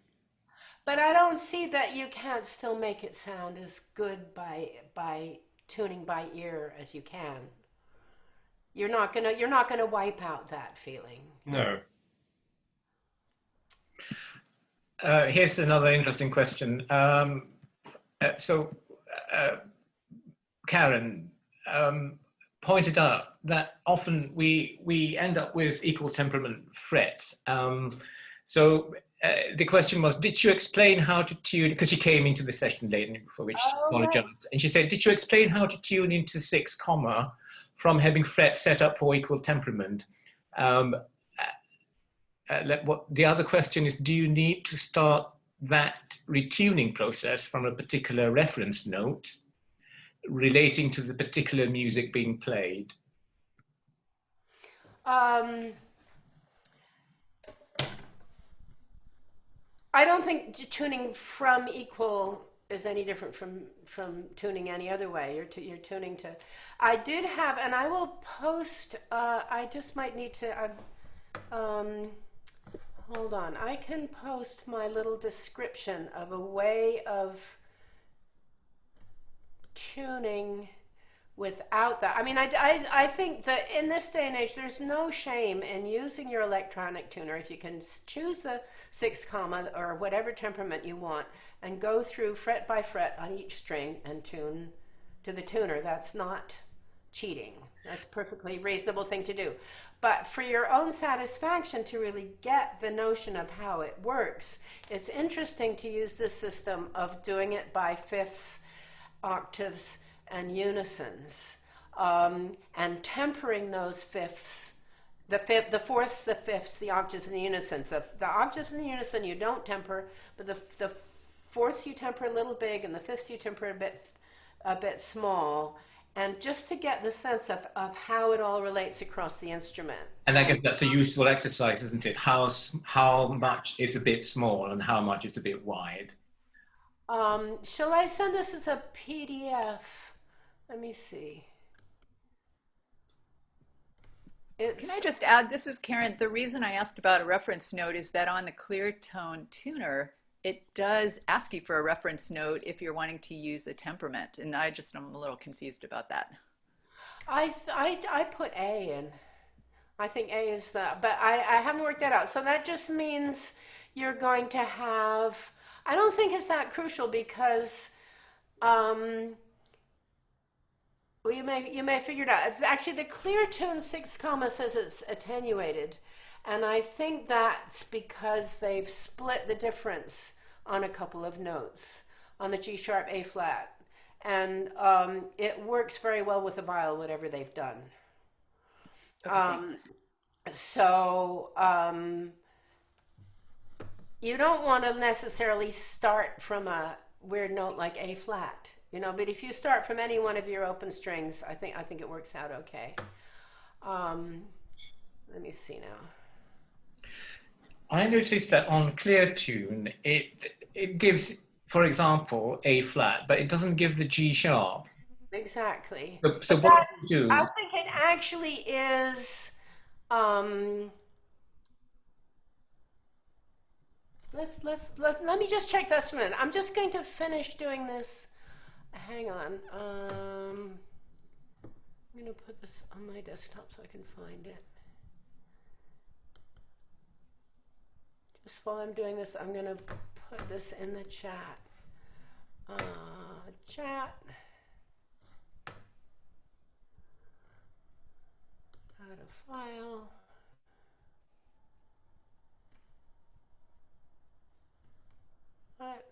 But I don't see that you can't still make it sound as good by tuning by ear as you can. You're not gonna wipe out that feeling. No. Here's another interesting question. Karen pointed out that often we end up with equal temperament frets. The question was, did you explain how to tune, because she came into the session late, for which she apologized. Right. And she said, did you explain how to tune into 6 comma from having frets set up for equal temperament? The other question is, do you need to start that retuning process from a particular reference note relating to the particular music being played? I don't think tuning from equal is any different from tuning any other way. You're tuning to. I did have, and I will post. I just might need to. Hold on. I can post my little description of a way of tuning without that. I mean, I think that in this day and age, there's no shame in using your electronic tuner. If you can choose the 6 comma or whatever temperament you want and go through fret by fret on each string and tune to the tuner, that's not cheating. That's a perfectly reasonable thing to do. But for your own satisfaction, to really get the notion of how it works, it's interesting to use this system of doing it by fifths, octaves, and unisons, and tempering those fifths, the fourths, the fifths, the octaves, and the unisons. The octaves and the unison you don't temper, but the fourths you temper a little big, and the fifths you temper a bit small. And just to get the sense of how it all relates across the instrument. And I guess that's a useful exercise, isn't it? How much is a bit small and how much is a bit wide? Shall I send this as a PDF? Let me see. Can I just add, this is Karen. The reason I asked about a reference note is that on the clear tone tuner, it does ask you for a reference note if you're wanting to use a temperament, and I'm a little confused about that. I put A in. I think A is but I haven't worked that out. So that just means you're going to have, I don't think it's that crucial because, well, you may figure it out. It's actually the clear tune 6 comma says it's attenuated. And I think that's because they've split the difference on a couple of notes on the G sharp, A flat. And it works very well with the viol, whatever they've done. Okay, So you don't want to necessarily start from a weird note like A flat, but if you start from any one of your open strings, I think it works out okay. Let me see now. I noticed that on clear tune, it gives, for example, A flat, but it doesn't give the G sharp. Exactly. So what do you do? I think it actually is. Let me just check this a minute. I'm just going to finish doing this. Hang on. I'm going to put this on my desktop so I can find it. Just while I'm doing this, I'm going to put this in the chat. Chat. Add a file. What?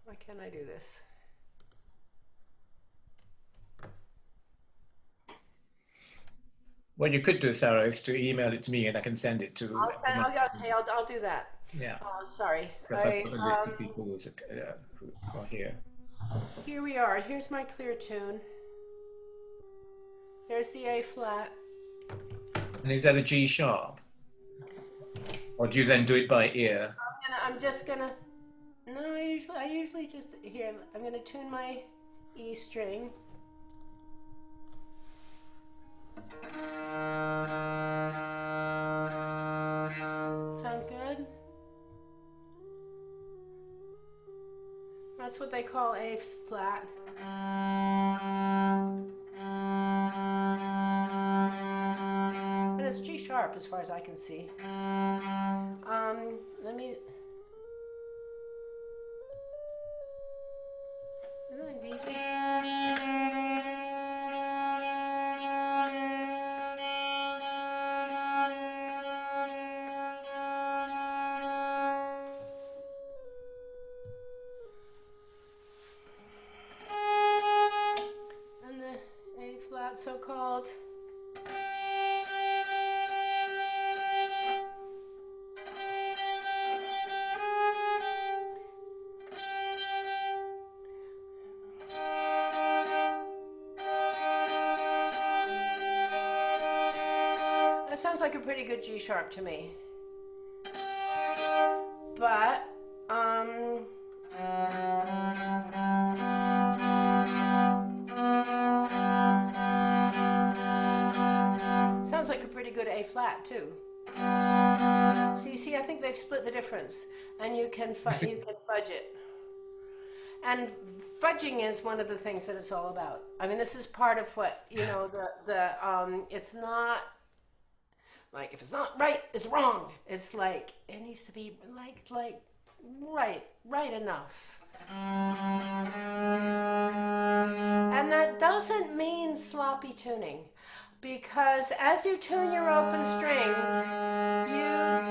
Why can't I do this? What you could do, Sarah, is to email it to me and I can send it to. Okay, I'll do that. Yeah. Sorry. I've got a list of people who are here. Here we are. Here's my clear tune. There's the A flat. And is that a G sharp? Or do you then do it by ear? I'm just gonna. No, I usually just here. I'm gonna tune my E string. Sound good? That's what they call A flat. And it's G sharp as far as I can see. Let me. Isn't it easy? And the A flat, so-called. That sounds like a pretty good G sharp to me. But, sounds like a pretty good A flat too. So you see, I think they've split the difference, and you can fudge it. And fudging is one of the things that it's all about. I mean, this is part of what, it's not like, if it's not right, it's wrong. It's like, it needs to be like right enough. And that doesn't mean sloppy tuning, because as you tune your open strings,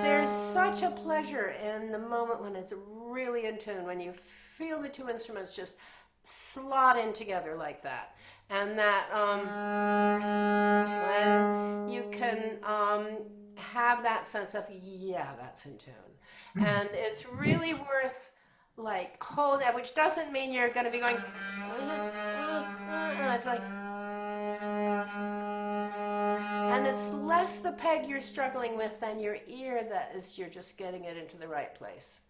there's such a pleasure in the moment when it's really in tune, when you feel the two instruments just slot in together like that. And that when you can have that sense of, yeah, that's in tune. And it's really worth like hold that, which doesn't mean you're going to be going, it's like, and it's less the peg you're struggling with than your ear that is, you're just getting it into the right place.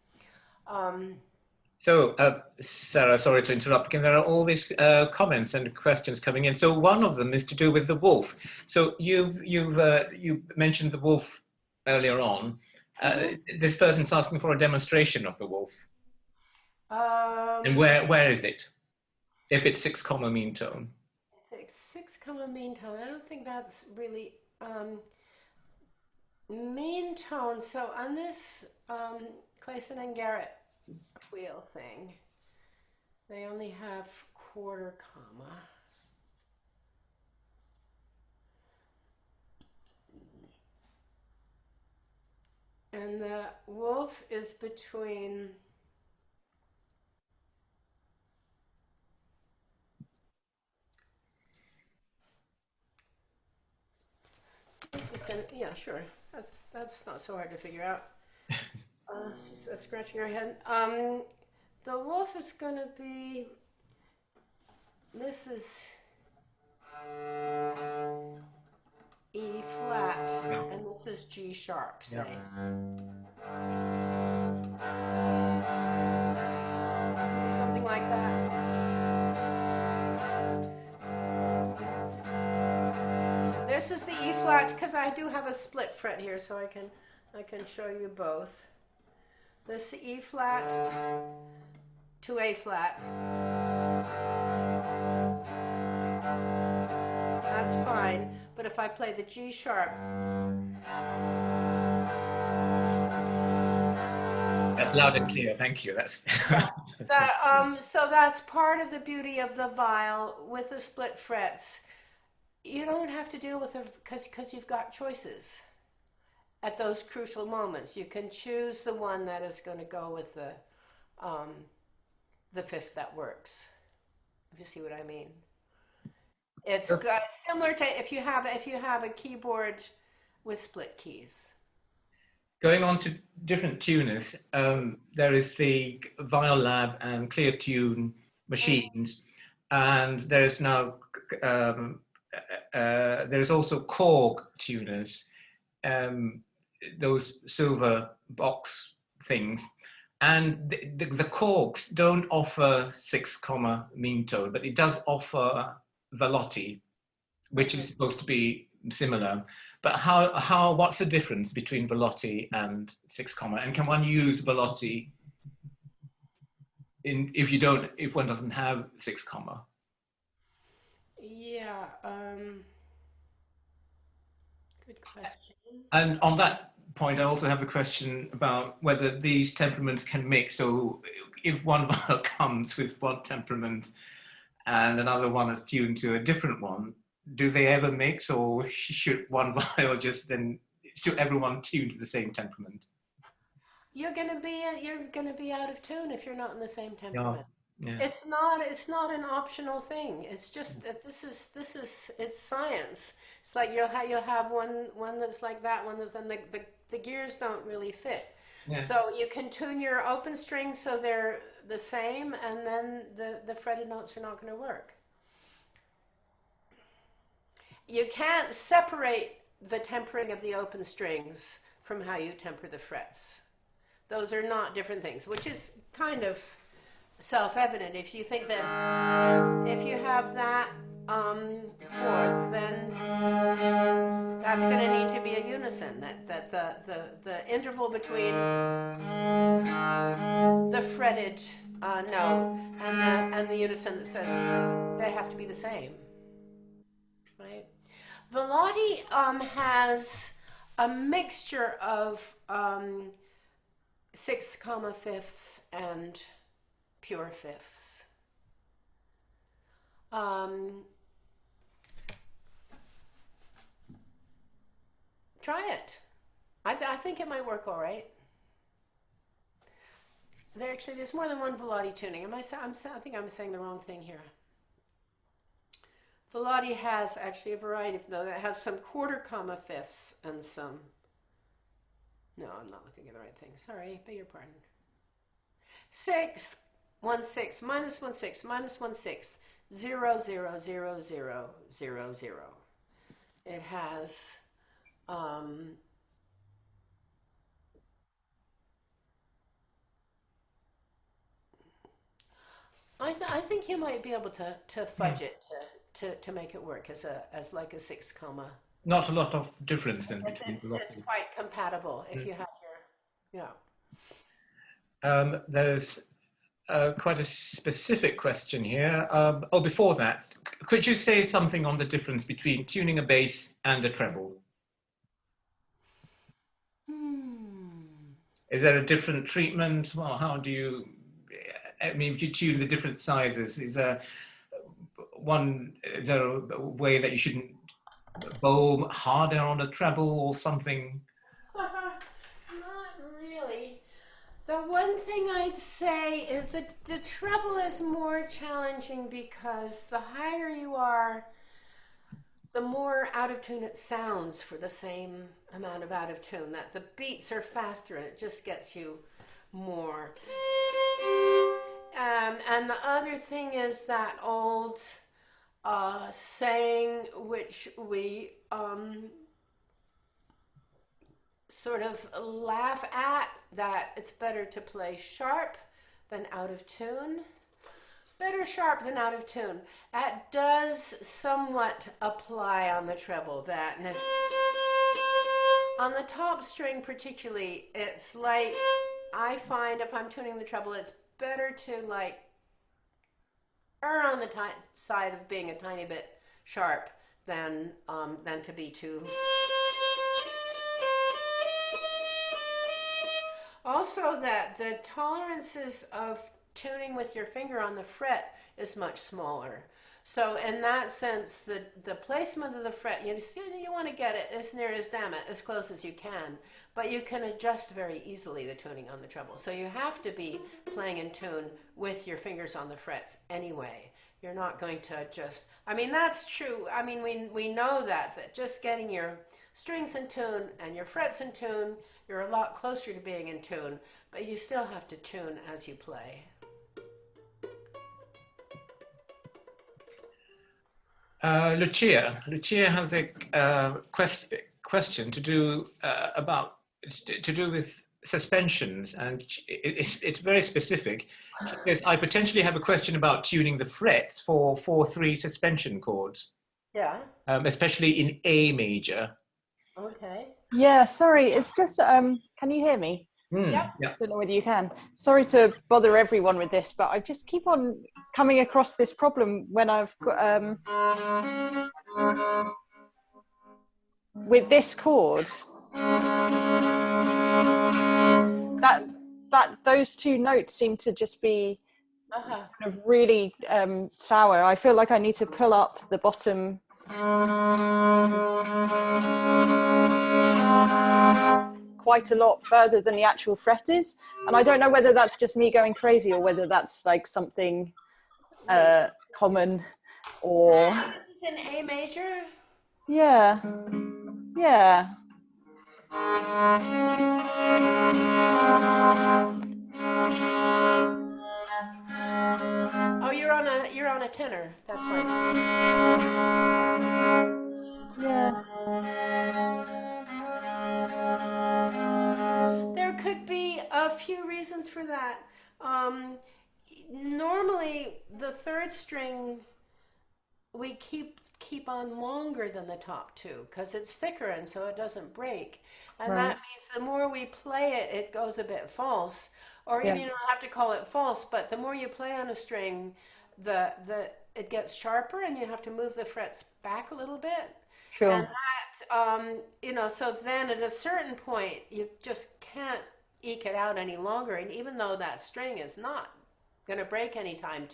So, Sarah, sorry to interrupt. There are all these comments and questions coming in. So one of them is to do with the wolf. So you mentioned the wolf earlier on. This person's asking for a demonstration of the wolf. And where is it? If it's 6 mean tone. If it's 6 mean tone, I don't think that's really mean tone. So on this Clayson and Garrett wheel thing, they only have quarter comma. And the wolf is between yeah, sure. That's not so hard to figure out. She's scratching her head. The wolf is going to be. This is E flat, and this is G sharp. Say. Something like that. This is the E flat, because I do have a split fret here, so I can show you both. This E flat to A flat. That's fine, but if I play the G sharp, that's loud and clear. Thank you. That's so that's part of the beauty of the viol with the split frets. You don't have to deal with it because you've got choices at those crucial moments. You can choose the one that is going to go with the fifth that works. If you see what I mean. It's similar to if you have a keyboard with split keys. Going on to different tuners, there is the Viol Lab and Clear Tune machines, and there's now there's also Korg tuners, those silver box things, and the Korgs don't offer 6 mean tone, but it does offer velotti, which is supposed to be similar. But what's the difference between velotti and 6 and can one use velotti if one doesn't have 6 Yeah, good question. And on that point, I also have the question about whether these temperaments can mix. So if one viol comes with one temperament and another one is tuned to a different one, do they ever mix, or should one viol should everyone tune to the same temperament? You're gonna be out of tune if you're not in the same temperament. Yeah. It's not an optional thing. It's just that it's science. It's like you'll have one that's like that, one that's then the gears don't really fit. Yeah. So you can tune your open strings so they're the same, and then the fretted notes are not going to work. You can't separate the tempering of the open strings from how you temper the frets. Those are not different things, which is kind of self-evident. If you think that if you have that fourth, then that's going to need to be a unison. That the interval between the fretted note and the unison that says they have to be the same, right? Velati has a mixture of sixth comma fifths and pure fifths. Try it. I think it might work all right. There's more than one Velati tuning. I think I'm saying the wrong thing here. Velati has actually a variety of, though, that has some quarter comma fifths and some. No, I'm not looking at the right thing. Sorry, beg your pardon. Sixth, 1/6, minus 1/6, minus 1/6, 0, 0, 0, 0, 0, 0. It has I think you might be able to fudge it to make it work as like a 6 comma. Not a lot of difference then between It's quite compatible if you have your, there's quite a specific question here. Before that, could you say something on the difference between tuning a bass and a treble? Is there a different treatment? Well, how do you, I mean, if you tune the different sizes, is there a way that you shouldn't bow harder on a treble or something? Not really. The one thing I'd say is that the treble is more challenging because the higher you are, the more out of tune it sounds for the same amount of out of tune. That the beats are faster and it just gets you more. And the other thing is that old saying, which we sort of laugh at, that it's better to play sharp than out of tune. Better sharp than out of tune. That does somewhat apply on the treble. That on the top string particularly, it's like, I find if I'm tuning the treble, it's better to like err on the side of being a tiny bit sharp than to be too. Also, that the tolerances of tuning with your finger on the fret is much smaller. So in that sense, the placement of the fret, you want to get it as near as, damn it, as close as you can, but you can adjust very easily the tuning on the treble. So you have to be playing in tune with your fingers on the frets anyway. You're not going to just, I mean, that's true. I mean, we know that just getting your strings in tune and your frets in tune, you're a lot closer to being in tune, but you still have to tune as you play. Lucia has a question to do with suspensions, and it's very specific. I potentially have a question about tuning the frets for 4/3 suspension chords. Yeah. Especially in A major. Okay. Yeah, sorry, it's just, can you hear me? Yep. Yeah. Don't know whether you can. Sorry to bother everyone with this, but I just keep on coming across this problem when I've got, with this chord, that those two notes seem to just be kind of really sour. I feel like I need to pull up the bottom quite a lot further than the actual fret is, and I don't know whether that's just me going crazy or whether that's like something common, or This is in A major. yeah. Oh, you're on a tenor. That's fine. Yeah. There could be a few reasons for that. Normally, the third string we keep on longer than the top two because it's thicker and so it doesn't break. And Right. that means the more we play it, it goes a bit false. Or even Yeah. you don't have to call it false, but the more you play on a string, the it gets sharper and you have to move the frets back a little bit. And Sure. that, so then at a certain point, you just can't eke it out any longer. And even though that string is not going to break anytime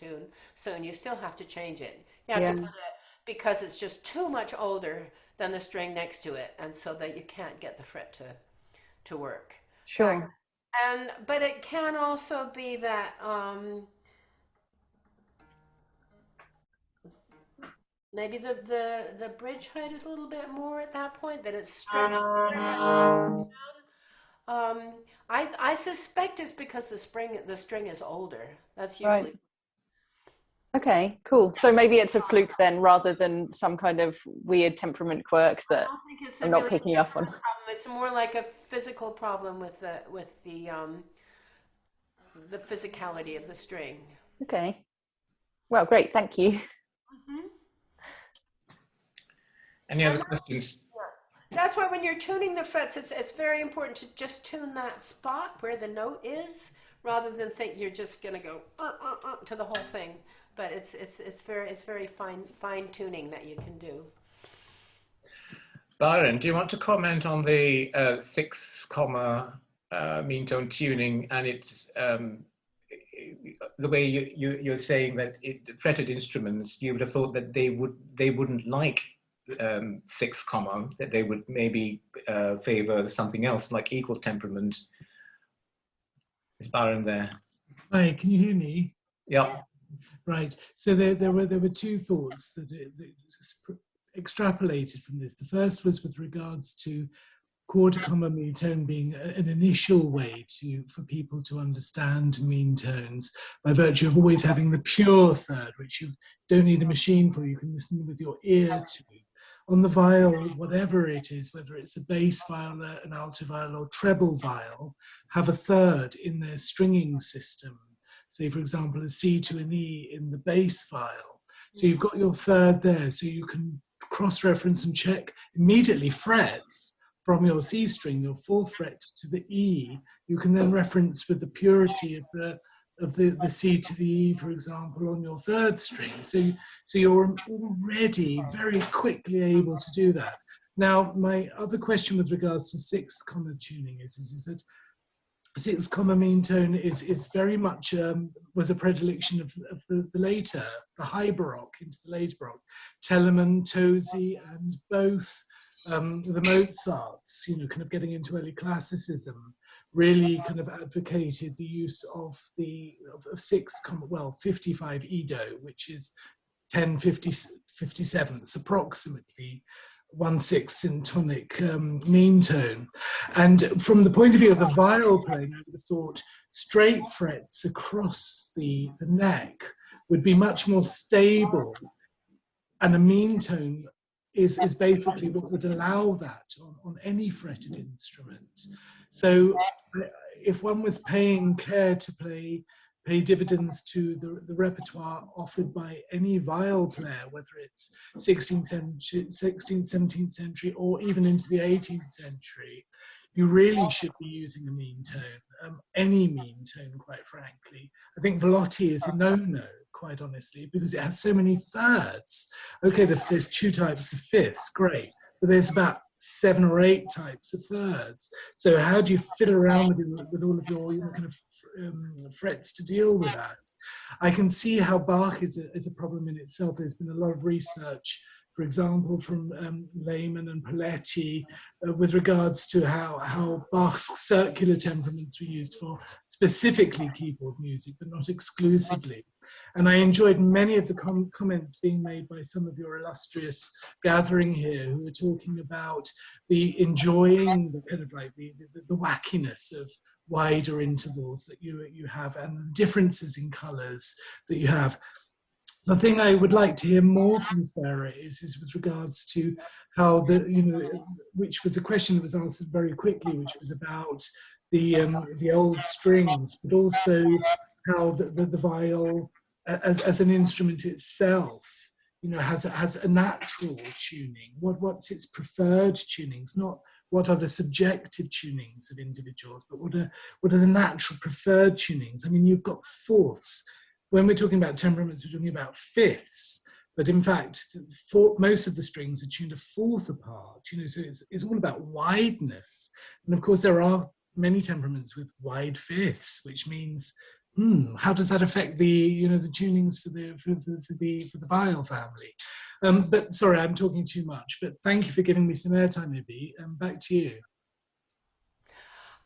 soon, you still have to change it. You have to Yeah. put it because it's just too much older than the string next to it, and so that you can't get the fret to work. Sure. But it can also be that maybe the bridge height is a little bit more at that point, that it's stretched. Um, I suspect it's because the string is older. That's Right. usually Okay, cool. So maybe it's a fluke then, rather than some kind of weird temperament quirk I that don't think it's I'm a not really picking up on. problem. It's more like a physical problem with the physicality of the string. Okay. Well, great. Thank you. Any other questions? That's why when you're tuning the frets, it's very important to just tune that spot where the note is, rather than think you're just gonna go to the whole thing. But it's very fine tuning that you can do. Byron, do you want to comment on the 6 comma mean tone tuning, and it's the way you're saying that fretted instruments, you would have thought that they wouldn't like 6 comma, that they would maybe favor something else like equal temperament. Is Byron there? Hi, can you hear me? Yeah. Right. So there were two thoughts that extrapolated from this. The first was with regards to quarter comma mean tone being an initial way for people to understand mean tones by virtue of always having the pure third, which you don't need a machine for. You can listen with your ear to. On the viol, whatever it is, whether it's a bass viol, an alto viol, or treble viol, have a third in their stringing system. Say, for example, a C to an E in the bass viol. So you've got your third there, so you can cross-reference and check immediately frets from your C string, your 4th fret, to the E. You can then reference with the purity of the C to the E, for example, on your 3rd string. So you're already very quickly able to do that. Now, my other question with regards to 6 comma tuning is that 6 comma mean tone is very much was a predilection of the later, the high Baroque into the late Baroque. Telemann, Tosi, and both the Mozarts, kind of getting into early classicism, really kind of advocated the use of 6 comma, 55 Edo, which is 10/57, approximately 1/6 syntonic mean tone. And from the point of view of the viol playing, I would have thought straight frets across the neck would be much more stable, and a mean tone is basically what would allow that on any fretted instrument. So if one was paying care to pay dividends to the repertoire offered by any viol player, whether it's 16th, 17th century, or even into the 18th century, you really should be using a mean tone, any mean tone, quite frankly. I think velotti is a no-no, quite honestly, because it has so many thirds. Okay, there's 2 types of fifths, great, but there's about 7 or 8 types of thirds. So how do you fiddle around with all of your kind of frets to deal with that? I can see how Bach is a problem in itself. There's been a lot of research, for example, from Lehmann and Poletti, with regards to how Bach's circular temperaments were used for specifically keyboard music, but not exclusively. And I enjoyed many of the comments being made by some of your illustrious gathering here, who were talking about enjoying the kind of like the wackiness of wider intervals that you have, and the differences in colours that you have. The thing I would like to hear more from Sarah is with regards to how which was a question that was answered very quickly, which was about the old strings, but also how the viol as an instrument itself has a natural tuning? What's its preferred tunings? Not what are the subjective tunings of individuals, but what are the natural preferred tunings? I mean, you've got fourths. When we're talking about temperaments, we're talking about fifths. But in fact, most of the strings are tuned a fourth apart. So it's all about wideness. And of course, there are many temperaments with wide fifths, which means how does that affect the the tunings for the viol family? But sorry, I'm talking too much. But thank you for giving me some airtime, Ibby. Back to you.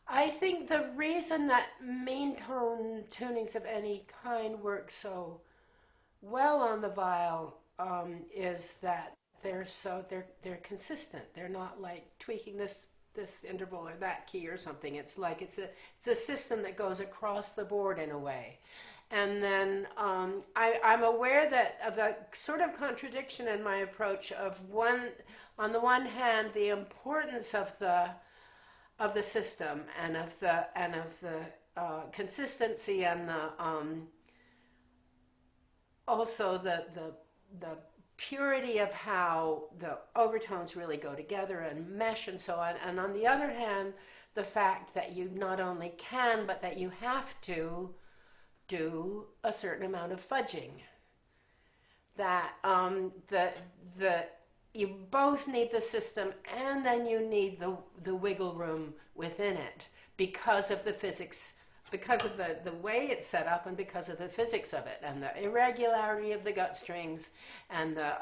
I think the reason that meantone tunings of any kind work so well on the viol is that they're consistent. They're not like tweaking this interval or that key or something. It's like it's a system that goes across the board in a way. And then I'm aware that of the sort of contradiction in my approach of on the one hand, the importance of the system and of the consistency and the also the purity of how the overtones really go together and mesh and so on. And on the other hand, the fact that you not only can, but that you have to do a certain amount of fudging. That you both need the system and then you need the wiggle room within it because of the physics, because of the way it's set up and because of the physics of it and the irregularity of the gut strings and the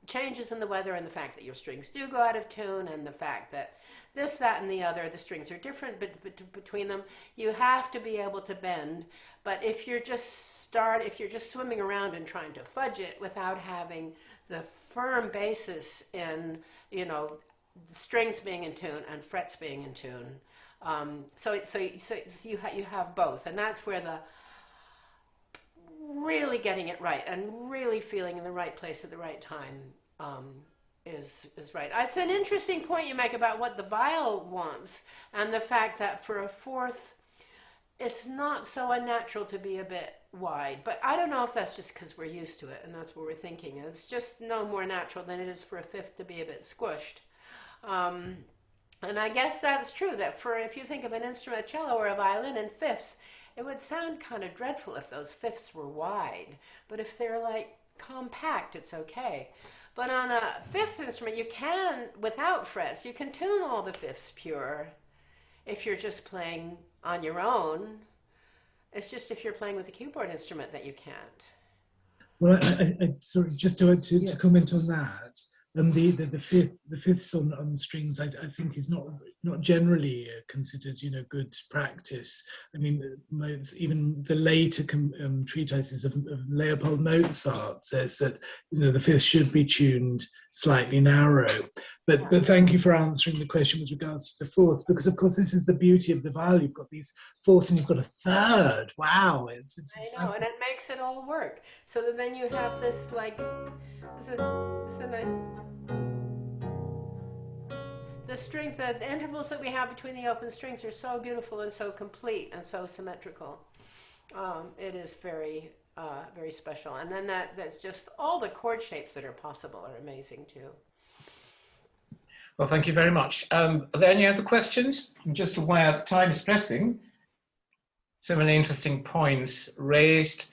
changes in the weather and the fact that your strings do go out of tune and the fact that this, that, and the other, the strings are different between them. You have to be able to bend. But if you're just swimming around and trying to fudge it without having the firm basis in, strings being in tune and frets being in tune, so you have both, and that's where the really getting it right and really feeling in the right place at the right time is right. It's an interesting point you make about what the viol wants and the fact that for a fourth, it's not so unnatural to be a bit wide. But I don't know if that's just because we're used to it and that's what we're thinking. It's just no more natural than it is for a fifth to be a bit squished. And I guess that's true, that if you think of an instrument, a cello or a violin in fifths, it would sound kind of dreadful if those fifths were wide. But if they're like compact, it's okay. But on a fifth instrument, you can, without frets, you can tune all the fifths pure if you're just playing on your own. It's just if you're playing with a keyboard instrument that you can't. Well, I sorry, just to comment on that. The fifths on the strings, I think, is not generally considered, good practice. I mean, even the later treatises of Leopold Mozart says that the fifths should be tuned slightly narrow. But thank you for answering the question with regards to the fourths, because of course this is the beauty of the viol. You've got these fourths and you've got a third. Wow, it's I know, and it makes it all work. So that then you have this the strength, the intervals that we have between the open strings are so beautiful and so complete and so symmetrical. It is very, very special. And then that's just all the chord shapes that are possible are amazing too. Well, thank you very much. Are there any other questions? I'm just aware time is pressing. So many interesting points raised.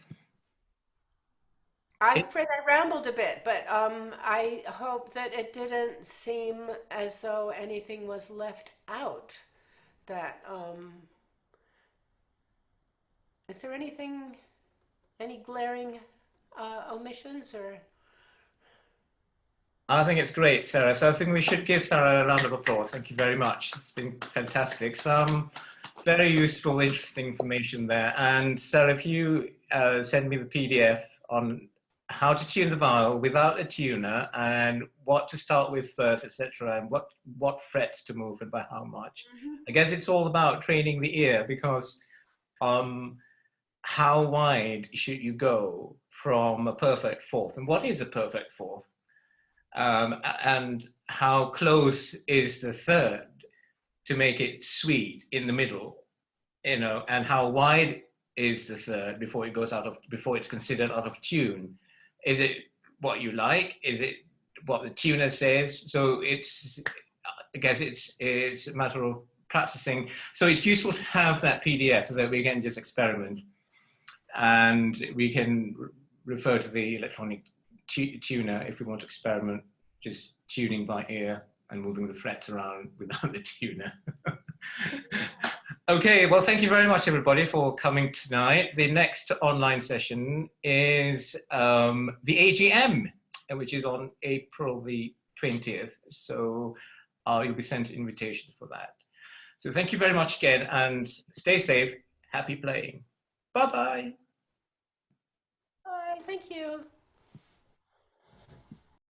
I'm afraid I rambled a bit, but I hope that it didn't seem as though anything was left out. That is there any glaring omissions or? I think it's great, Sarah. So I think we should give Sarah a round of applause. Thank you very much. It's been fantastic. Some very useful, interesting information there. And Sarah, if you send me the PDF on how to tune the viol without a tuner and what to start with first, etc., and what frets to move and by how much. I guess it's all about training the ear, because how wide should you go from a perfect fourth, and what is a perfect fourth, and how close is the third to make it sweet in the middle, and how wide is the third before it's considered out of tune. Is it what you like? Is it what the tuner says? So I guess it's a matter of practicing. So it's useful to have that PDF so that we can just experiment, and we can refer to the electronic tuner if we want to experiment, just tuning by ear and moving the frets around without the tuner. Okay, well, thank you very much, everybody, for coming tonight. The next online session is the AGM, which is on April the 20th. So you'll be sent invitations for that. So thank you very much again, and stay safe. Happy playing. Bye-bye. Bye. Thank you.